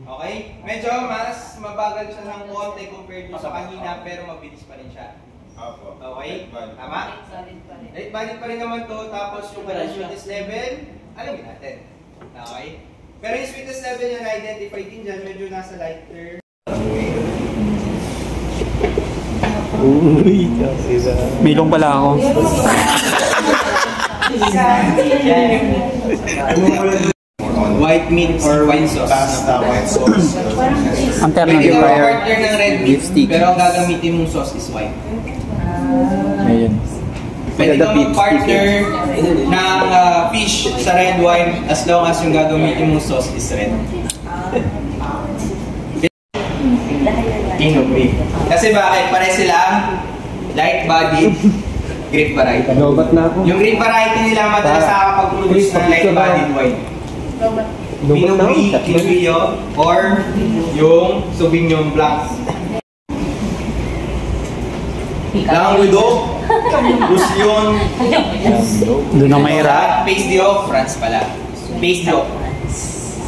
Okay? Medyo mas mabagal siya ng konti compared sa kanina, pero mabilis pa rin siya. Okay? Tama? Rate valid pa rin naman to. Tapos yung sweetness level, alamin natin. Okay? Pero yung sweetness level yung na-identify din dyan, medyo nasa lighter. Uy, Milong pala ako. White meat or wine sauce. White sauce. Ang Pwede term ka partner ng red meat, Lipstick. pero ang gagamitin mong sauce is white. Ayun. Pwede ka mag-partner ng fish sa red wine as long as yung gagamitin mong sauce is red. Pinot Gris. Kasi bakit? Pare sila light body, grape variety. Lobat na ako. Yung grape variety nila madalas nakakapag-produce ng light bodied wine. Pinot Gris, Pinot Grillo, or yung Sauvignon Blanc. Languedoc, Roussillon, Doon ang mahirap. Pays d'Oc, France pala. Pays d'Oc,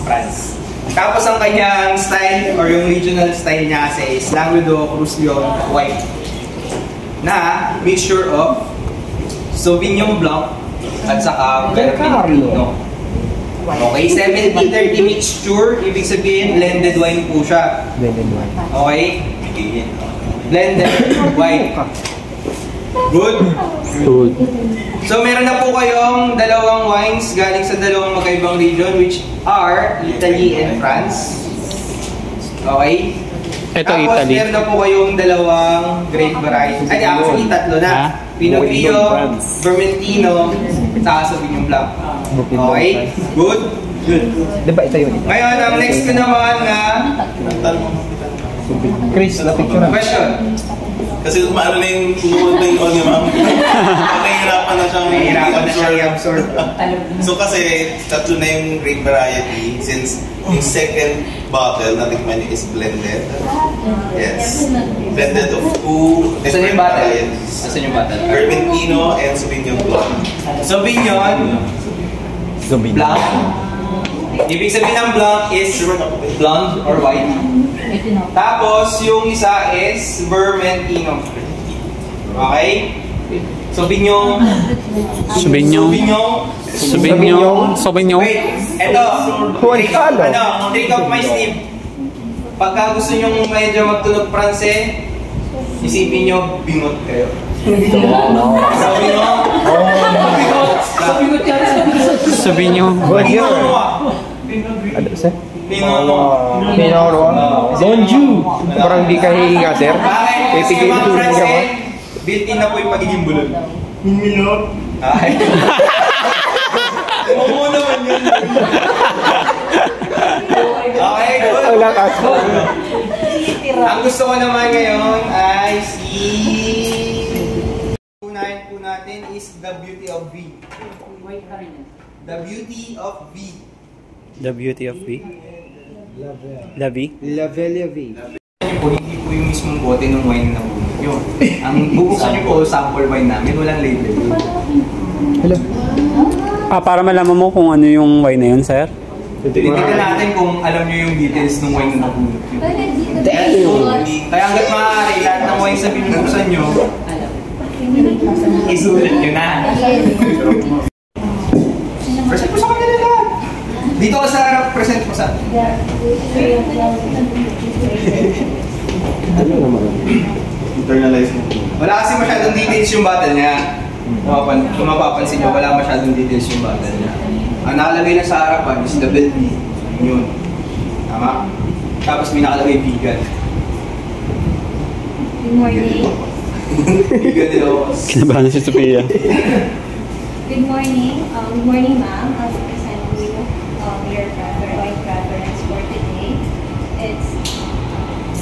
France. Tapos ang kanyang style or yung regional style niya kasi is Languedoc, Roussillon, white. Na mixture of Sauvignon Blanc at saka Vermentino. Okay, 70-30 mixture, ibig sabihin blended wine po siya. Blended wine. Okay? Blended wine. Good? Good. So meron na po kayong dalawang wines galing sa dalawang magkaibang region which are Italy and France. Okay? Ito Tapos Italy. meron na po kayong dalawang grape variety. Ay, actually tatlo na. Ha? Pinot Grillo, Vermentino, saka Sauvignon Blanc. Okay? Good? Good. Di ba ito yun? Ngayon, ang next ko naman na Chris, na picture na. question. Kasi maano na yung tumuod na yung audio, ma'am. Nahihirapan na siyang Nahihirapan na siyang i-absorb. So kasi, tatlo na yung grape variety since yung second bottle na tikman niyo is blended. Yes. Blended of two Saan yung different bottle? varieties. Saan yung bottle? Vermentino and Sauvignon Blanc. Sauvignon Blanc. Ibig sabihin ng Blanc is blonde or white. Tapos, yung isa is Vermentino. Okay? Sauvignon. Wait, eto. Trick of my Steve. Pagka gusto nyo medyo magtunog Pranse, isipin nyo, bingot kayo. Sauvignon. Ano sir? Pinot. Bonjour! Parang di ka hihinga sir. Bakit? Kasi Titigil yung mga tulog ka Pranse, ba? built-in na po yung pagiging bulol. Minot. Ay. Oo naman yun. Okay, good. Wala ka. Ang gusto ko naman ngayon ay unahin po natin is The Beauty of V. The Beauty of V. The Beauty of V. Lavi. La Belle V. Hindi po yung mismong bote ng wine na bunot yun. Ang bubuksan nyo po sample wine namin, walang label. Hello. Para malaman mo kung ano yung wine na yun, sir? Titignan natin kung alam nyo yung details ng wine na nabunot yun. Kaya hanggat maaari, lahat ng wine sa binubuksan nyo, isulat nyo na. Present mo sa kanila lahat. Dito ka sa harap, present mo sa Ano naman? Internalize mo. Wala kasi masyadong details yung bottle niya. Kung mapapansin nyo, wala masyadong details yung bottle niya. Ang nakalagay na sa harapan is the belt. Yun. Tama? Tapos may nakalagay vegan. Good morning. Vegan nila ako. Kinabahan na si Sophia. Good morning. Good morning, ma'am. I'll present you your white preference for today. It's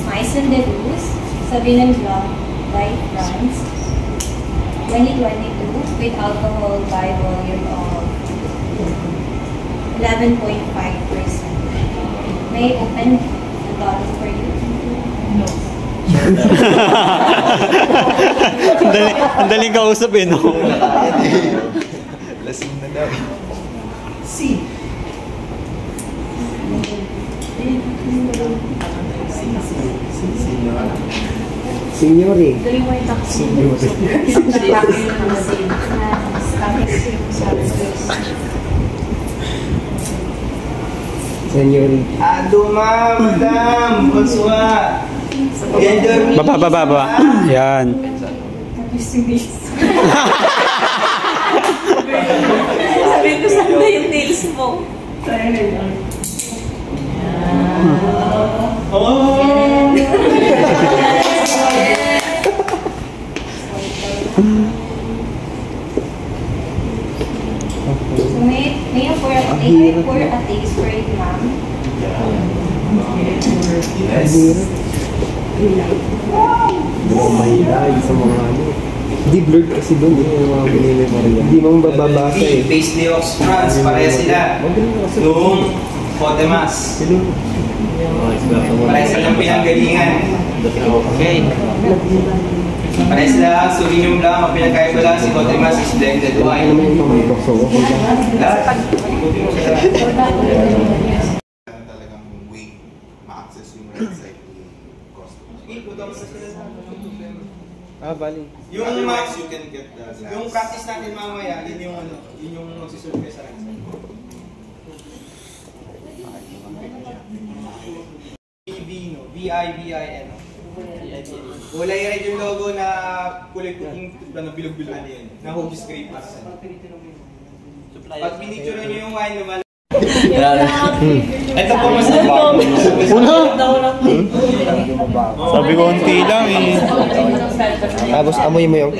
Maison de Luz, Sauvignon Blanc, White France, 2022 with alcohol by volume of 11.5%. May I open the bottle for you? No. Ang daling kausap eh, no? Lasing na daw. C. Signori. Signori. Aduma, madam, bonsoir. Baba. Yan. Sabi ko saan na yung nails mo? So may I pour a taste for it, ma'am? Yes. Hindi mo mahihay sa mga ano. Hindi blurred kasi doon yung mga mini-memory. Hindi mo mababasa eh. Base de Ox France, pareha sila. Noong Cotemas. Pareha silang pinanggalingan. Okay. Pareha sila, Sauvignon Blanc, ang pinagkaiba lang si Cotemas is blended wine. Talagang way ma-access yung right side ni customers. Bali. Yung Otherwise, you can get the glass. yung practice natin mamaya, yun yung ano, yun yung magsiserve sa right side. Vino, V-I-V-I-N. Kulay red yung logo na kulay puting na bilog-bilog na home scrape. Pag pinicture nyo yung wine, lumalabas. Ito po mas Sabi ko, unti lang eh. Tapos amoy mo yung...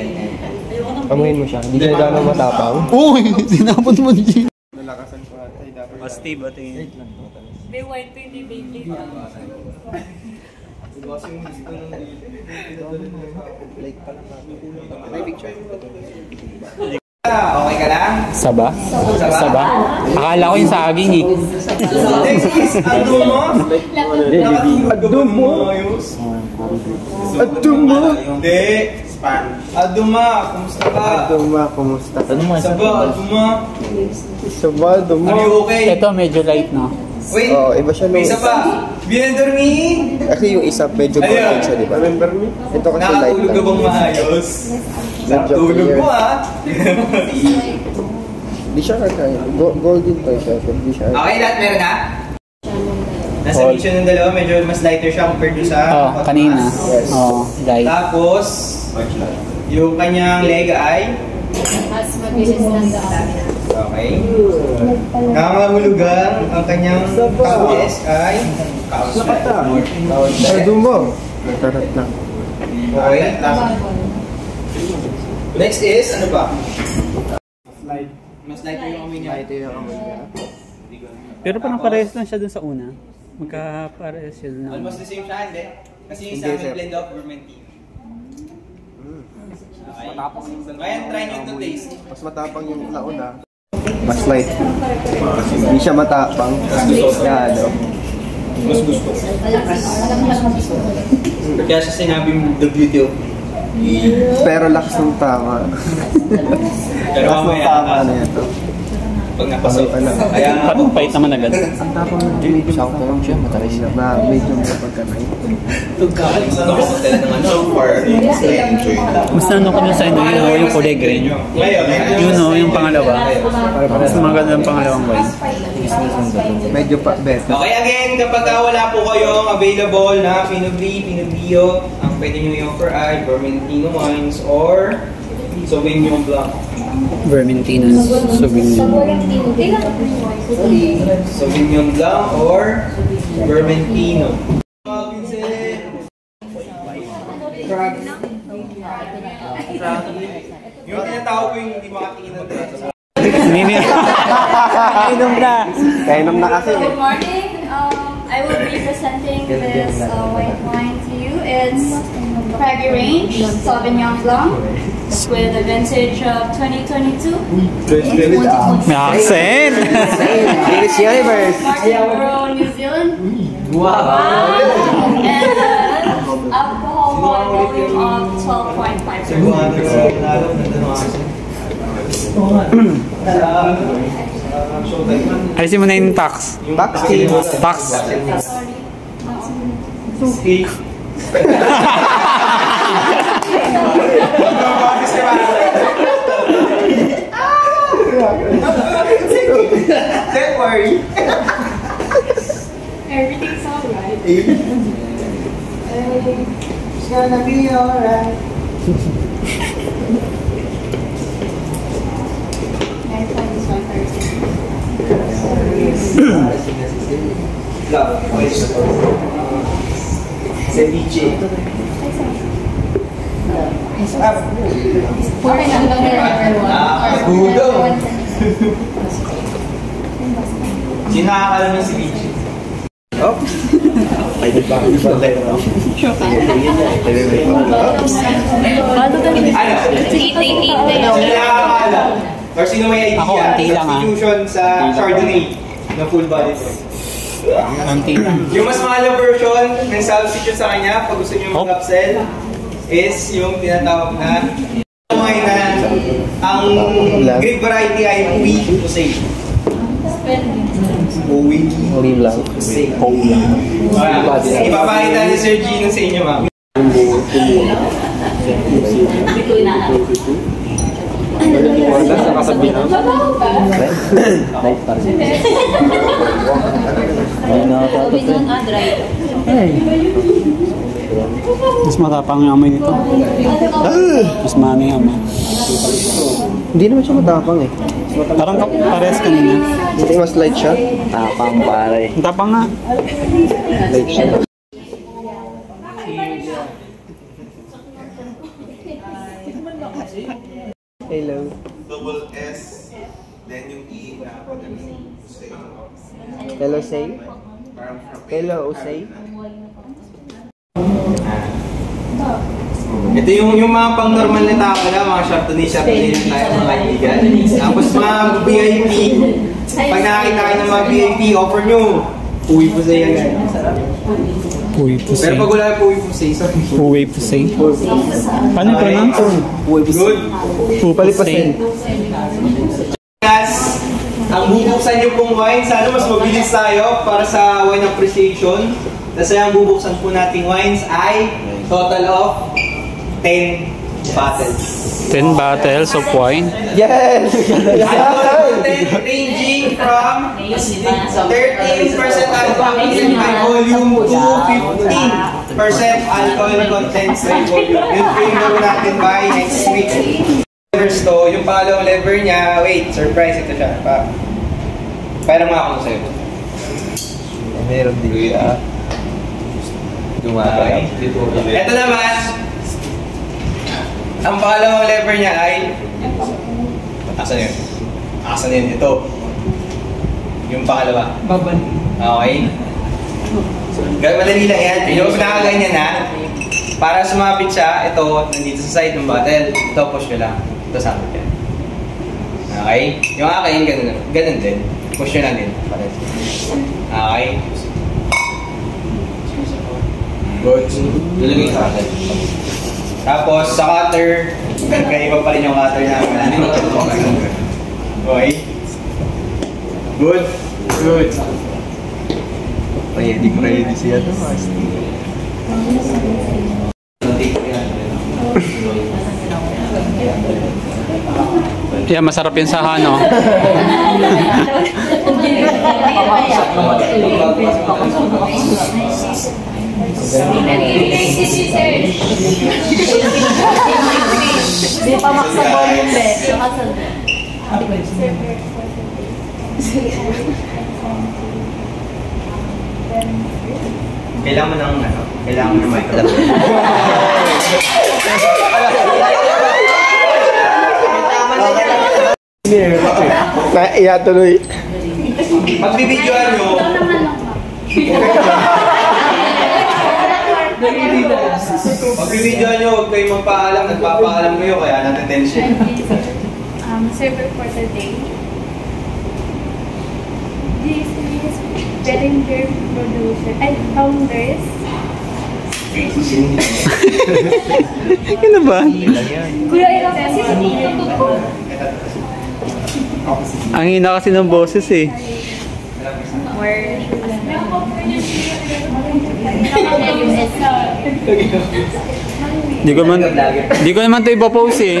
Amoyin mo siya. Hindi siya gano'ng matapang. Uy! Tinapon mo din. Nalakasan ko ata. Dapat... Steve, tingin. May white paint ni Bailey. May picture. Okay ka lang? Saba? Saba? Akala ko yung saging eh. Next is Adumo. Adumo! Adumo! Hindi. Aduma, kumusta ka? Aduma, kumusta? Saba, Aduma. Saba, Aduma. Are you okay? Ito medyo light no? Wait, Oo, iba siya may nung- isa pa. Bien dormi? Kasi yung isa medyo golden siya, di ba? Remember me? Ito kasi light Nakatulog ka lang. bang maayos? Medyo Tulog clear. mo ah. Di siya kakain. Golden to siya. Di siya. Okay, lahat meron na? Nasa mission ng dalawa, medyo mas lighter siya compared to sa Oh, kanina. Yes. Oh, light. Tapos, yung kanyang leg ay Mas mabilis lang daan. okay. Nangangahulugan ang kanyang kawes ay Adumo! Natarat lang. okay. Next is, ano ba? Mas lighter yung amoy niya. Ito yung amoy niya. Pero parang parehas lang siya dun sa una. Magka-parehas siya na. Almost the same siya, hindi? Kasi yung Hindi, sa amin sir. blend of vermentine. Okay. Ayan, try nyo to taste. Mas matapang yung nauna. Mas light. Hindi siya matapang. Kaya ano. Kaya siya sinabing the beauty of Pero lakas ng tama. Pero Lakas ng mamaya, tama na ito. pag napasok. Ano? Kaya Parang pahit naman agad. Ang tapang ng medium. Sakto lang siya. Matalis siya. Na medium na pagkanay. So far, I enjoy that. Mas nano ko dun sa inyo, yung kulay green. Yun o, yung pangalawa. Mas maganda yung pangalawang wine. Medyo pa better. Okay, again, kapag wala po kayong available na Pinot Gris, Pinot Grillo, ang pwede nyo i-offer ay Vermentino wines or Sauvignon Blanc. Vermentino. Sauvignon. Sauvignon Blanc or Vermentino. Yung tinatawag ko yung hindi makatingin ng dress. Nini. Inom na. Kainom na kasi. Good morning. I will be presenting this white wine to you. It's Craggy Range Sauvignon Blanc with a vintage of 2022. May accent. English Universe. Martinborough, New Zealand. Wow! And alcohol volume of 12.5%. Alisin mo na yung tax. Taxi. Tax. Okay. Don't worry. Everything's alright. It's gonna be alright. I find this one first. Love. Ceviche. Okay lang lang Gudo. Sino nakakalam ng ceviche? Oh. Pwede ba? Ano? Or sino may idea? Ako, anti lang, Substitution sa Chardonnay na full body po. Anti lang. Yung mas mahal na version ng substitute sa kanya, pag gusto nyo mag-upsell, is yung tinatawag na ang grape variety ay Uwi Usay. Uwi lang. Usay. Ipapakita ni Sir Gino sa inyo, ma'am. Wala sa kasabihan. Mas matapang yung amoy nito. Mas mami yung amoy. Hindi naman siya matapang eh. Parang parehas kanina. Hindi mas light siya. Tapang pare. Ang tapang nga. Light siya. Hello. Double S, then yung E na Hello, say. Hello, say. Ito yung mga pang normal na tao na, mga Chardonnay na tayo mga kaibigan. Tapos mga VIP, pag nakakita kayo ng mga VIP, offer nyo, Uwi Pusay yan. Uwi Pusay. Pero pag wala po Uwi Pusay, sorry. Uwi Pusay. Paano yung pronounce? Uwi Pusay. Good. Palipasin. Guys, ang bubuksan nyo pong wine, sana mas mabilis tayo para sa wine appreciation. Kasi ang bubuksan po nating wines ay total of 10 bottles. 10 bottles of wine. Yes! Alcohol content ranging from 13% alcohol by volume to 15% alcohol content by volume. Yun po yung gawin natin by next week. To, yung pangalawang lever niya, wait, surprise ito siya. Parang mga ako sa'yo. Meron din siya. Okay. Ito naman, ang pangalawang lever niya ay asan yun? Asan yun? Ito. Yung pangalawa. Okay. Madali lang yan. Yung nakaganyan na, para sumapit siya, ito, nandito sa side ng bottle. Ito, push nyo lang. Ito, sapit yan. Okay? Yung akin, ganun din. Push nyo lang din. Okay? Good. Lulugin sa cutter. Tapos, sa cutter, nagkaiba pa rin yung cutter namin. Okay? Good. Good. Ready siya ito. Yeah, masarap yun sa Hano. Di pa maksabon yung bed. Kailangan mo ng ano? Kailangan mo ng microphone. Iya tuloy. Pagbibidyoan nyo, pagbibidyoan nyo, huwag kayong magpaalam, nagpapaalam kayo, kaya natin tension. Server for today. This is Bellinger producer and founders. Ano ba? Kuya, ilang kasi sa YouTube ko. Ang hina kasi ng boses eh. Di ko naman ito ipopost eh.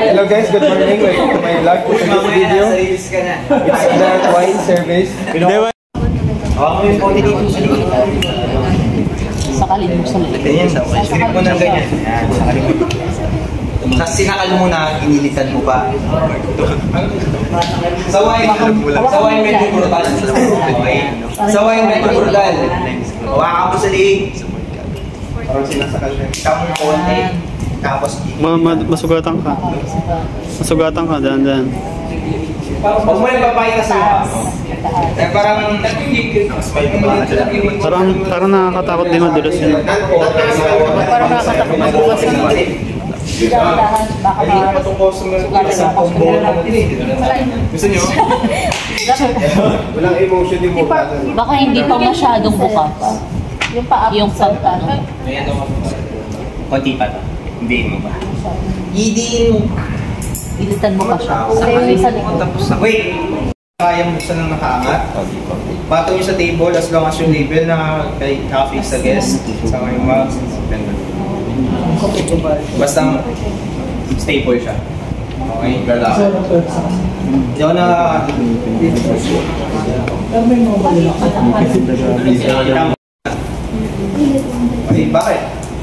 Hello guys, good morning. Welcome to my vlog. For this video, it's the wine service. Hawak mo yung konti dito sa likod. Sa kalimut sa likod. Ganyan, silip mo ng ganyan. Yan, sa kalimut. Tapos sinakal mo na, inilitan mo pa. Sa wine medyo brutal. Okay. Sa wine medyo brutal. Hawakan mo sa liig. Parang sinasakal na. Kamong konti. Tapos Masugatan ka. Masugatan ka, dyan. Huwag mo lang papakita sa mukha mo. Eh, parang Parang nakakatakot din madulas yun. Parang nakakatakot madulas yun. Dahan-dahan, baka gusto nyo? Walang emotion din mo. baka hindi pa masyadong buka. Yung pa-up. Yung pagkano. Konti pa to. Hindi mo ba? Ilitan mo pa siya. Tapos na. Wait! Kaya mo buksan ng nakaangat. Patong yung sa table as long as yung label na naka-fix sa guest. Sama yung mug. Basta staple siya. Okay, gala. Hindi ako na... Okay, bakit?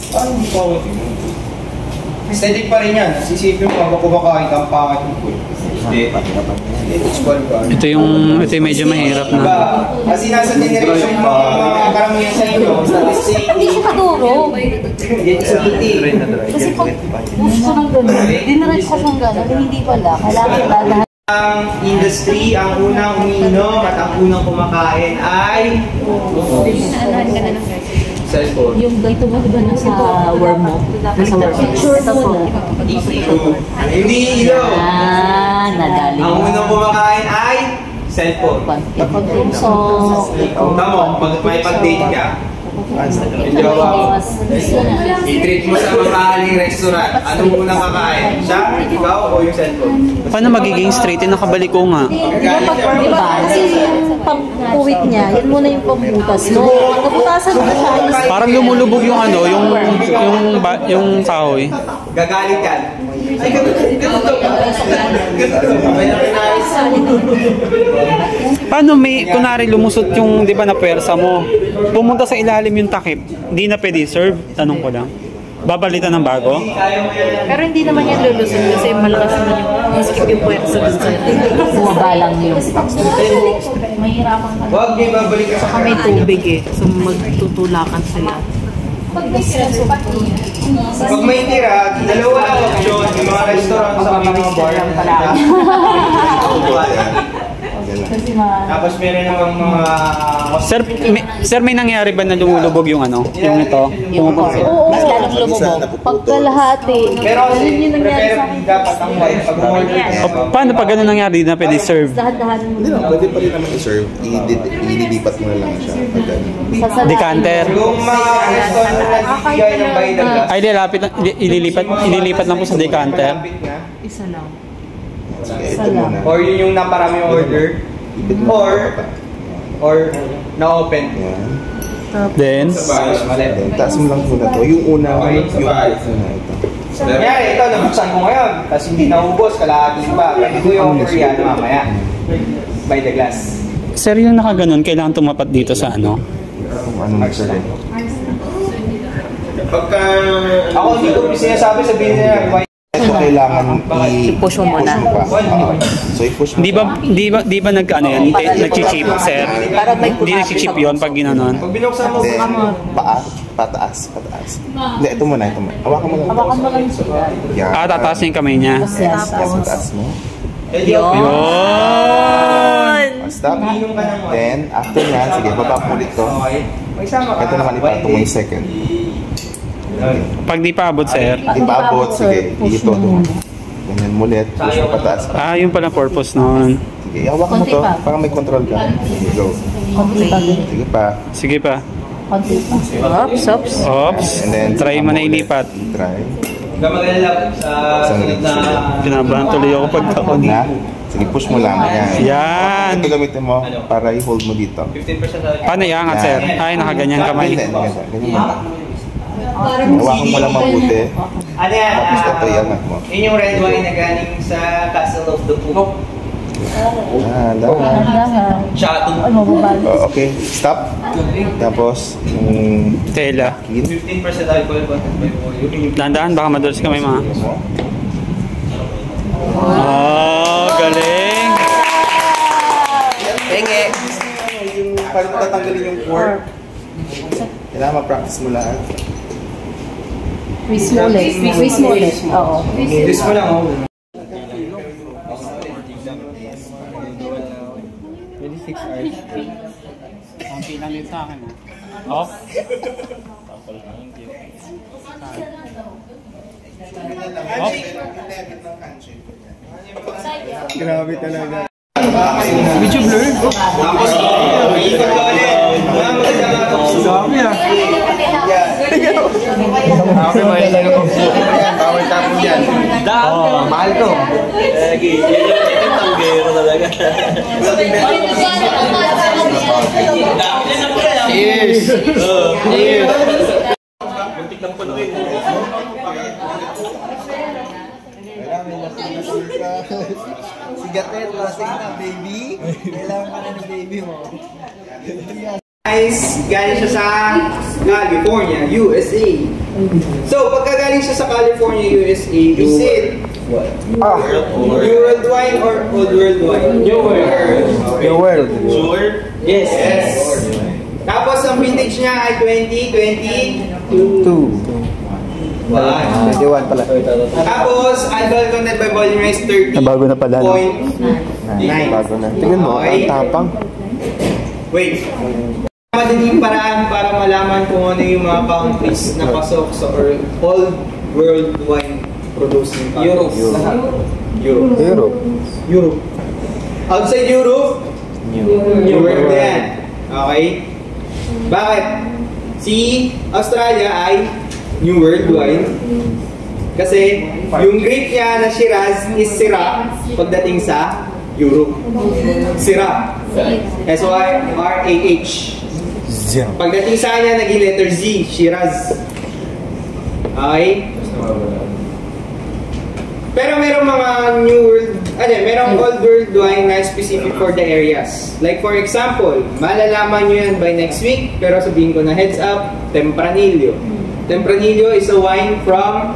Parang hindi pa ako. Aesthetic pa rin yan. Sisipin mo ako kumakain kang pangit yung food. Ito yung medyo mahirap na. Diba? Kasi nasa generation mo, mga karamihan sa inyo, Hindi siya kaduro. Kasi pag gusto ng gano'n, dinarat siya ng gano'n, hindi pala. Kailangan lalahat. Ang industry, ang unang umiinom at ang unang kumakain ay Naanahan ka na ng cellphone. Yung ganito mo diba nasa worm mo? Nasa worm mo. Picture mo na. Hindi ilaw. Nadali. Ang unang kumakain ay cellphone. Pag-consume. Tamo, pag may pag-date ka, i-treat mo sa mamahaling restaurant. Anong unang kakain? Siya, ikaw, o yung cellphone? Paano magiging straight? Nakabalik ko nga. Diba? Kasi yung pang-uwit niya, yan muna yung pambutas mo. Kaputasan mo siya. Parang lumulubog yung ano, yung kahoy. Gagalit yan. Ay, ganito. Paano may, kunwari lumusot yung, di ba, na pwersa mo, pumunta sa ilalim yung takip, hindi na pwede serve? Tanong ko lang. Babalitan ng bago? Pero hindi naman yan lulusot kasi malakas naman yung skip yung puwersa dun sa Bumabalang yun. Mahirapan ka. Huwag niyo babalik ka sa may tubig eh. So magtutulakan sila. Pag may tira, dalawa lang option, yung mga restaurant sa mga bar. Tapos meron namang mga... Sir, may nangyari ba na lumulubog yung ano? Yung ito? Oo, mas lalong lumubog. Pagkalahati. Pero preferably dapat ang white pag order. Paano pag gano'n nangyari, di na pwede serve? Dahan-dahan mo. Hindi na, pwede pa rin naman i-serve. Ililipat mo na lang siya. Decanter. Yung mga restaurant na nagbibigay ng bayad ng gas. Ay, ililipat lang po sa decanter. Isa lang. Ito muna. Or yun yung naparami yung order. Or na-open. Yan. Then, Then, taas mo lang muna to. Yung una, yung muna ito. Nangyari, ito, nabuksan ko ngayon. Tapos hindi naubos, kalahati pa. Pwede ko yung Korean mamaya. By the glass. sir, yung nakaganon, kailangan tumapat dito sa ano? Kung ano nagsalit. Pagka... Ako hindi ko sinasabi, sabihin nila, Ito kailangan I-push mo muna. pa. So i-push mo. Di ba nag-ano yan? Nag-chip, sir? Para may Hindi nag-chip yun pag ginanon? pag binuksan mo, Then, pataas. Hindi, ito muna. Hawakan mo lang. Hawakan mo lang siya. Yan. Tataas niya yung kamay niya. Yes, pataas mo. Yun. Stop. Then, after yan, sige, baba mo ulit to. Ito naman ipatong mo yung second. Pag di pa abot, sir. Ipabot, sige, ito doon. Ganyan mo ulit, push mo pataas pa. Yun pala purpose noon. Sige, hawakan mo to, para may control ka. Sige, go. Konti pa. Sige pa. Sige pa. Konti pa. Oops. Oops. And then, Try mo na ilipat. Try. Huwag ka mag-alala sa sunod na... Kinabahan tuloy ako pag ako Huwag na. Sige, push mo lang. Yan. Yan. Ito gamitin mo para i-hold mo dito. 15% Paano iangat, sir? Ay, nakaganyan kamay. Ganyan mo. Hawakan mo lang mabuti. Ano yan? Tapos ito iangat mo. Yun yung red wine na galing sa Castle of the Poop. Dahan. Chateau. Okay, stop. Tapos, yung Tela. 15% alcohol content by volume. Dahan-dahan, baka madulas kamay mga. Oh, galing! Penge! Yung paano tatanggalin yung cork. Kailangan ma-practice mo lahat. Twist mo ulit. Oo. Twist mo lang, oh. Maybe 6 hours. Konti lang din sa akin. Off. Grabe talaga. Medyo blur. Tapos, ikot ka ulit. Dami ah. Okay, mahal talaga po. Bawal tapon yan. Mahal to. Cheers! Cheers! Sigatet, lasing na, baby. Kailangan ka na ng baby mo. Guys, galing siya sa California, USA. So, pagka galing siya sa California, USA, is it New World Wine or Old World Wine? New World. Your world. Sure? Yes. Tapos, ang vintage niya ay 2022. 21 pala. Tapos, alcohol content by volume is 30.9. Bago na pala. Bago na. Tingnan mo, Okay. ang tapang. Wait. Madaling paraan para malaman kung ano yung mga countries na pasok sa Old World Wine Producing Countries. Europe. Outside Europe? New World yan. Okay? Bakit? Si Australia ay New World Wine. Kasi yung grape niya na Shiraz is Syrah pagdating sa Europe. Syrah. S-Y-R-A-H. Pagdating sa kanya, naging letter Z. Shiraz. Okay? Pero merong mga New World, merong Old World Wine na specific for the areas. Like for example, malalaman nyo yan by next week, pero sabihin ko na heads up, Tempranillo. Tempranillo is a wine from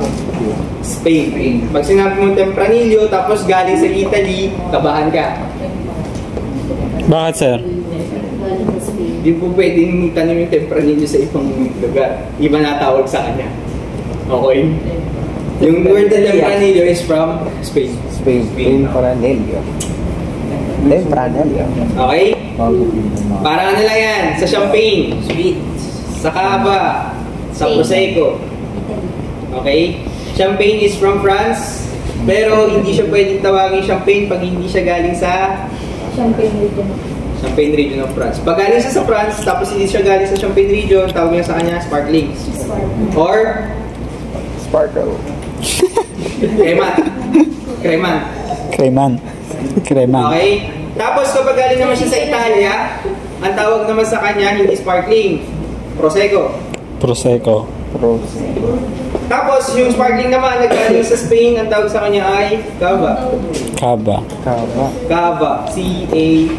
Spain. Pag sinabi mo Tempranillo, tapos galing sa Italy, kabahan ka. Bakit, sir? Hindi po pwedeng tanim yung Tempranillo sa ibang lugar. Iba na tawag sa kanya. Okay? Yung word na Tempranillo is from Spain. Tempranillo. Okay? Para ano lang yan? Sa Champagne, sweet. Sa Cava, sa Prosecco. Okay? Champagne is from France, pero hindi siya pwedeng tawagin Champagne pag hindi siya galing sa Champagne region of France. Pag galing siya sa France, tapos hindi siya galing sa Champagne region, tawag niya sa kanya sparkling. Or Sparkle. Creman. Okay? Tapos kapag galing naman siya sa Italia, ang tawag naman sa kanya hindi sparkling, Prosecco. Tapos yung sparkling naman naggaling sa Spain, ang tawag sa kanya ay Cava. C-A-V-A.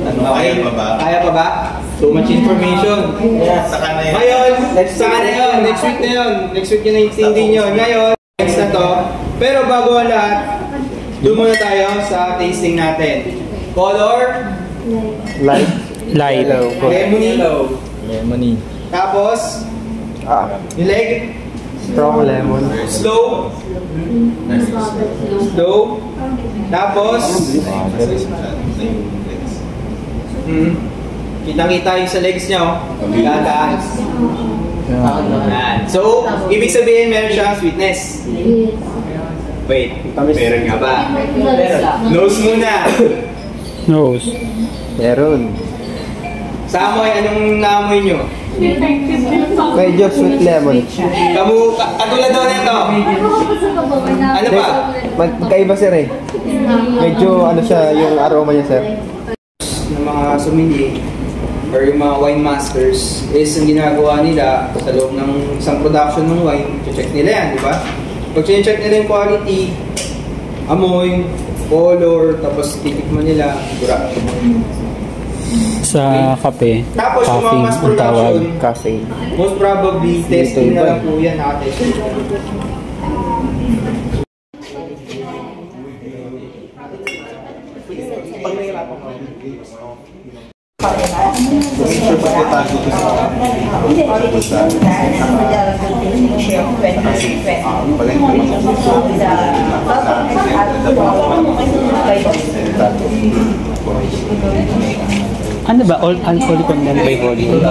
Kaya pa ba? Kaya pa ba? Too much information. Saka na yun. Ngayon, saka na yun. Next week na yun. Next week yun na intindi nyo. Ngayon, next na to. Pero bago ang lahat, doon muna tayo sa tasting natin. Color? Light. Lemony. Tapos, yung leg? Strong lemon. Slow. Tapos, kitang-kita yung sa legs niya, oh. Gataan. So, ibig sabihin meron siyang sweetness. Wait, meron nga ba? Nose muna. Meron. Sa amoy, anong naamoy nyo? Medyo sweet lemon. Katulad daw nito. Ano ba? Magkaiba sir eh. Medyo ano siya, yung aroma niya sir. Ng mga sommelier or yung mga wine masters is ang ginagawa nila sa loob ng isang production ng wine, check nila yan, di ba? Pag check nila yung quality, amoy, color, tapos titikman nila, dura. Sa kape. Tapos yung mga mass production, Cafe. most probably testing na lang po yan, nakatesting. sure pag itago ko sa Hindi, share 2020. Ano ba? Alcohol content by volume?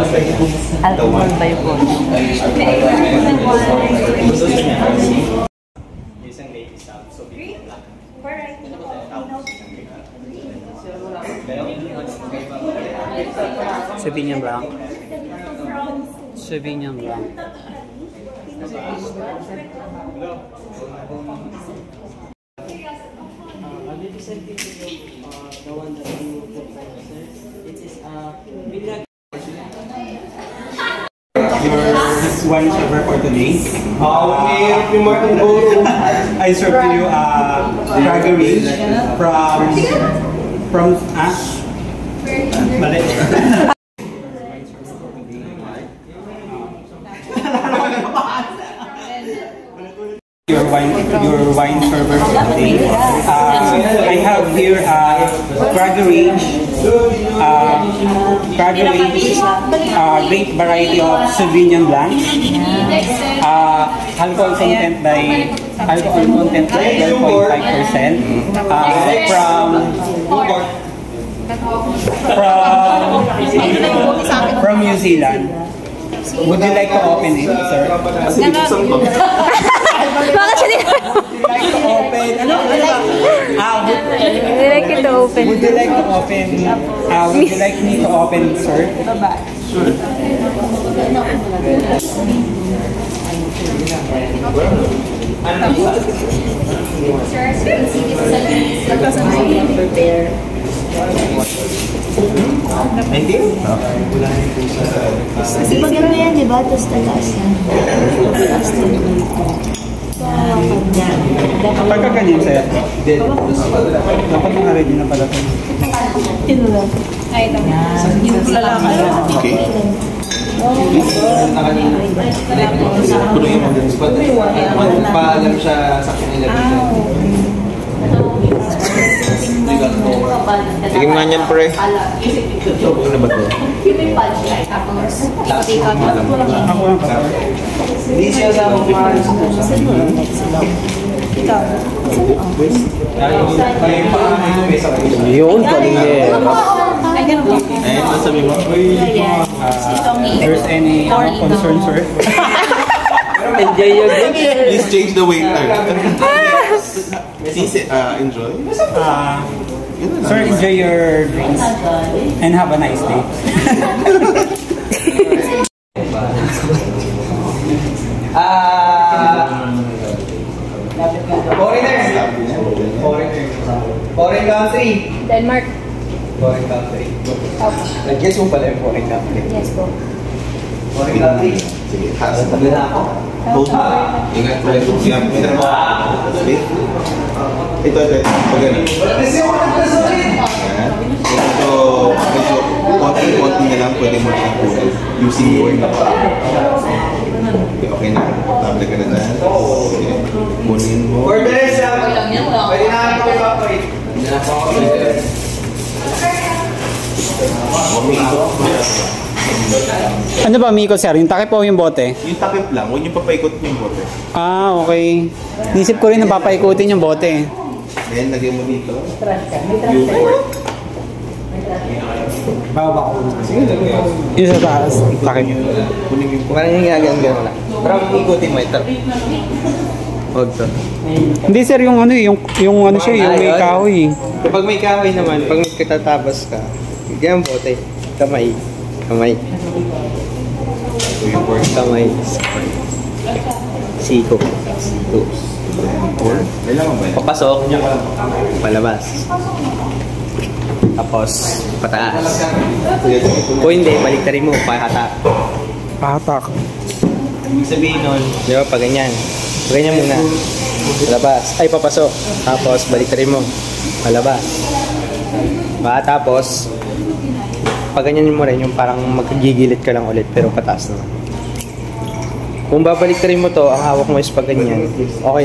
Alcohol by volume. Sauvignon Blanc. Sauvignon Blanc. Your wine server for today. Mayroon yung Martin Boro. I serve to you Gregory from Mali. Your wine server for today. I have here Gregory great variety of Sauvignon Blanc. Alcohol content by 12.5%. From New Zealand. Would you like to open it, sir? Bakit siya din? Open. Would you like it to open? Would you like to open? Would you like me to open, sir? Sure. Kasi maganda yan, di ba? Tapos tagas yan. Pagka ganyan sa'yo, dapat naka-ready na pala ito. Ay, ito. Yung lalaki. Okay. Paalam siya sa kanila. Sige nga niyan, pre. Ano ba ito? Ako lang pa. Hindi siya sa mga Yun, galing niya. Ano sabi mo? There's any concern, sir? Enjoy your drink. Please change the waiter. Please enjoy. Sir, enjoy your drinks and have a nice day. Foreign country. Denmark. Foreign country. Nag-guess mo pala yung foreign country. Yes po. Foreign country. Sige, pass. Sabi na ako. Hold on. Ingat po lang. Ito. Pag ganun. So, medyo konti na lang pwede mo lang po using your okay na. Tablet ka na na. Sige. Kunin mo. For the rest, pwede na ako i-operate. Ano ba, Miko, sir? Yung takip o yung bote? Yung takip lang, huwag yung papaikot yung bote. Okay. Nisip ko rin na papaikutin yung bote. Then, lagay mo dito. Yung fork. Bababa ko. Sige, Yung sa taas, takip. Kunin mo yung Kung anong gano'n lang. Pero ikutin mo ito. Huwag to. Hindi, sir, yung ano siya, yung may kahoy. Kapag may kahoy naman, pag may katatabas ka, ganyan bote. Kamay. yung fork. Kamay. Siko. Fork. Kailangan ba yan? Papasok. Palabas. Tapos, pataas. Kung hindi, baliktarin mo, pahatak. Pahatak. Ibig sabihin nun, di ba, pag ganyan. Ganyan muna. Palabas. Ay, papasok. Tapos, baliktarin mo. Palabas. Tapos, pag ganyan mo rin, yung parang maggigilit ka lang ulit, pero pataas naman. Kung babalik rin mo to, ang hawak mo is pag ganyan, okay.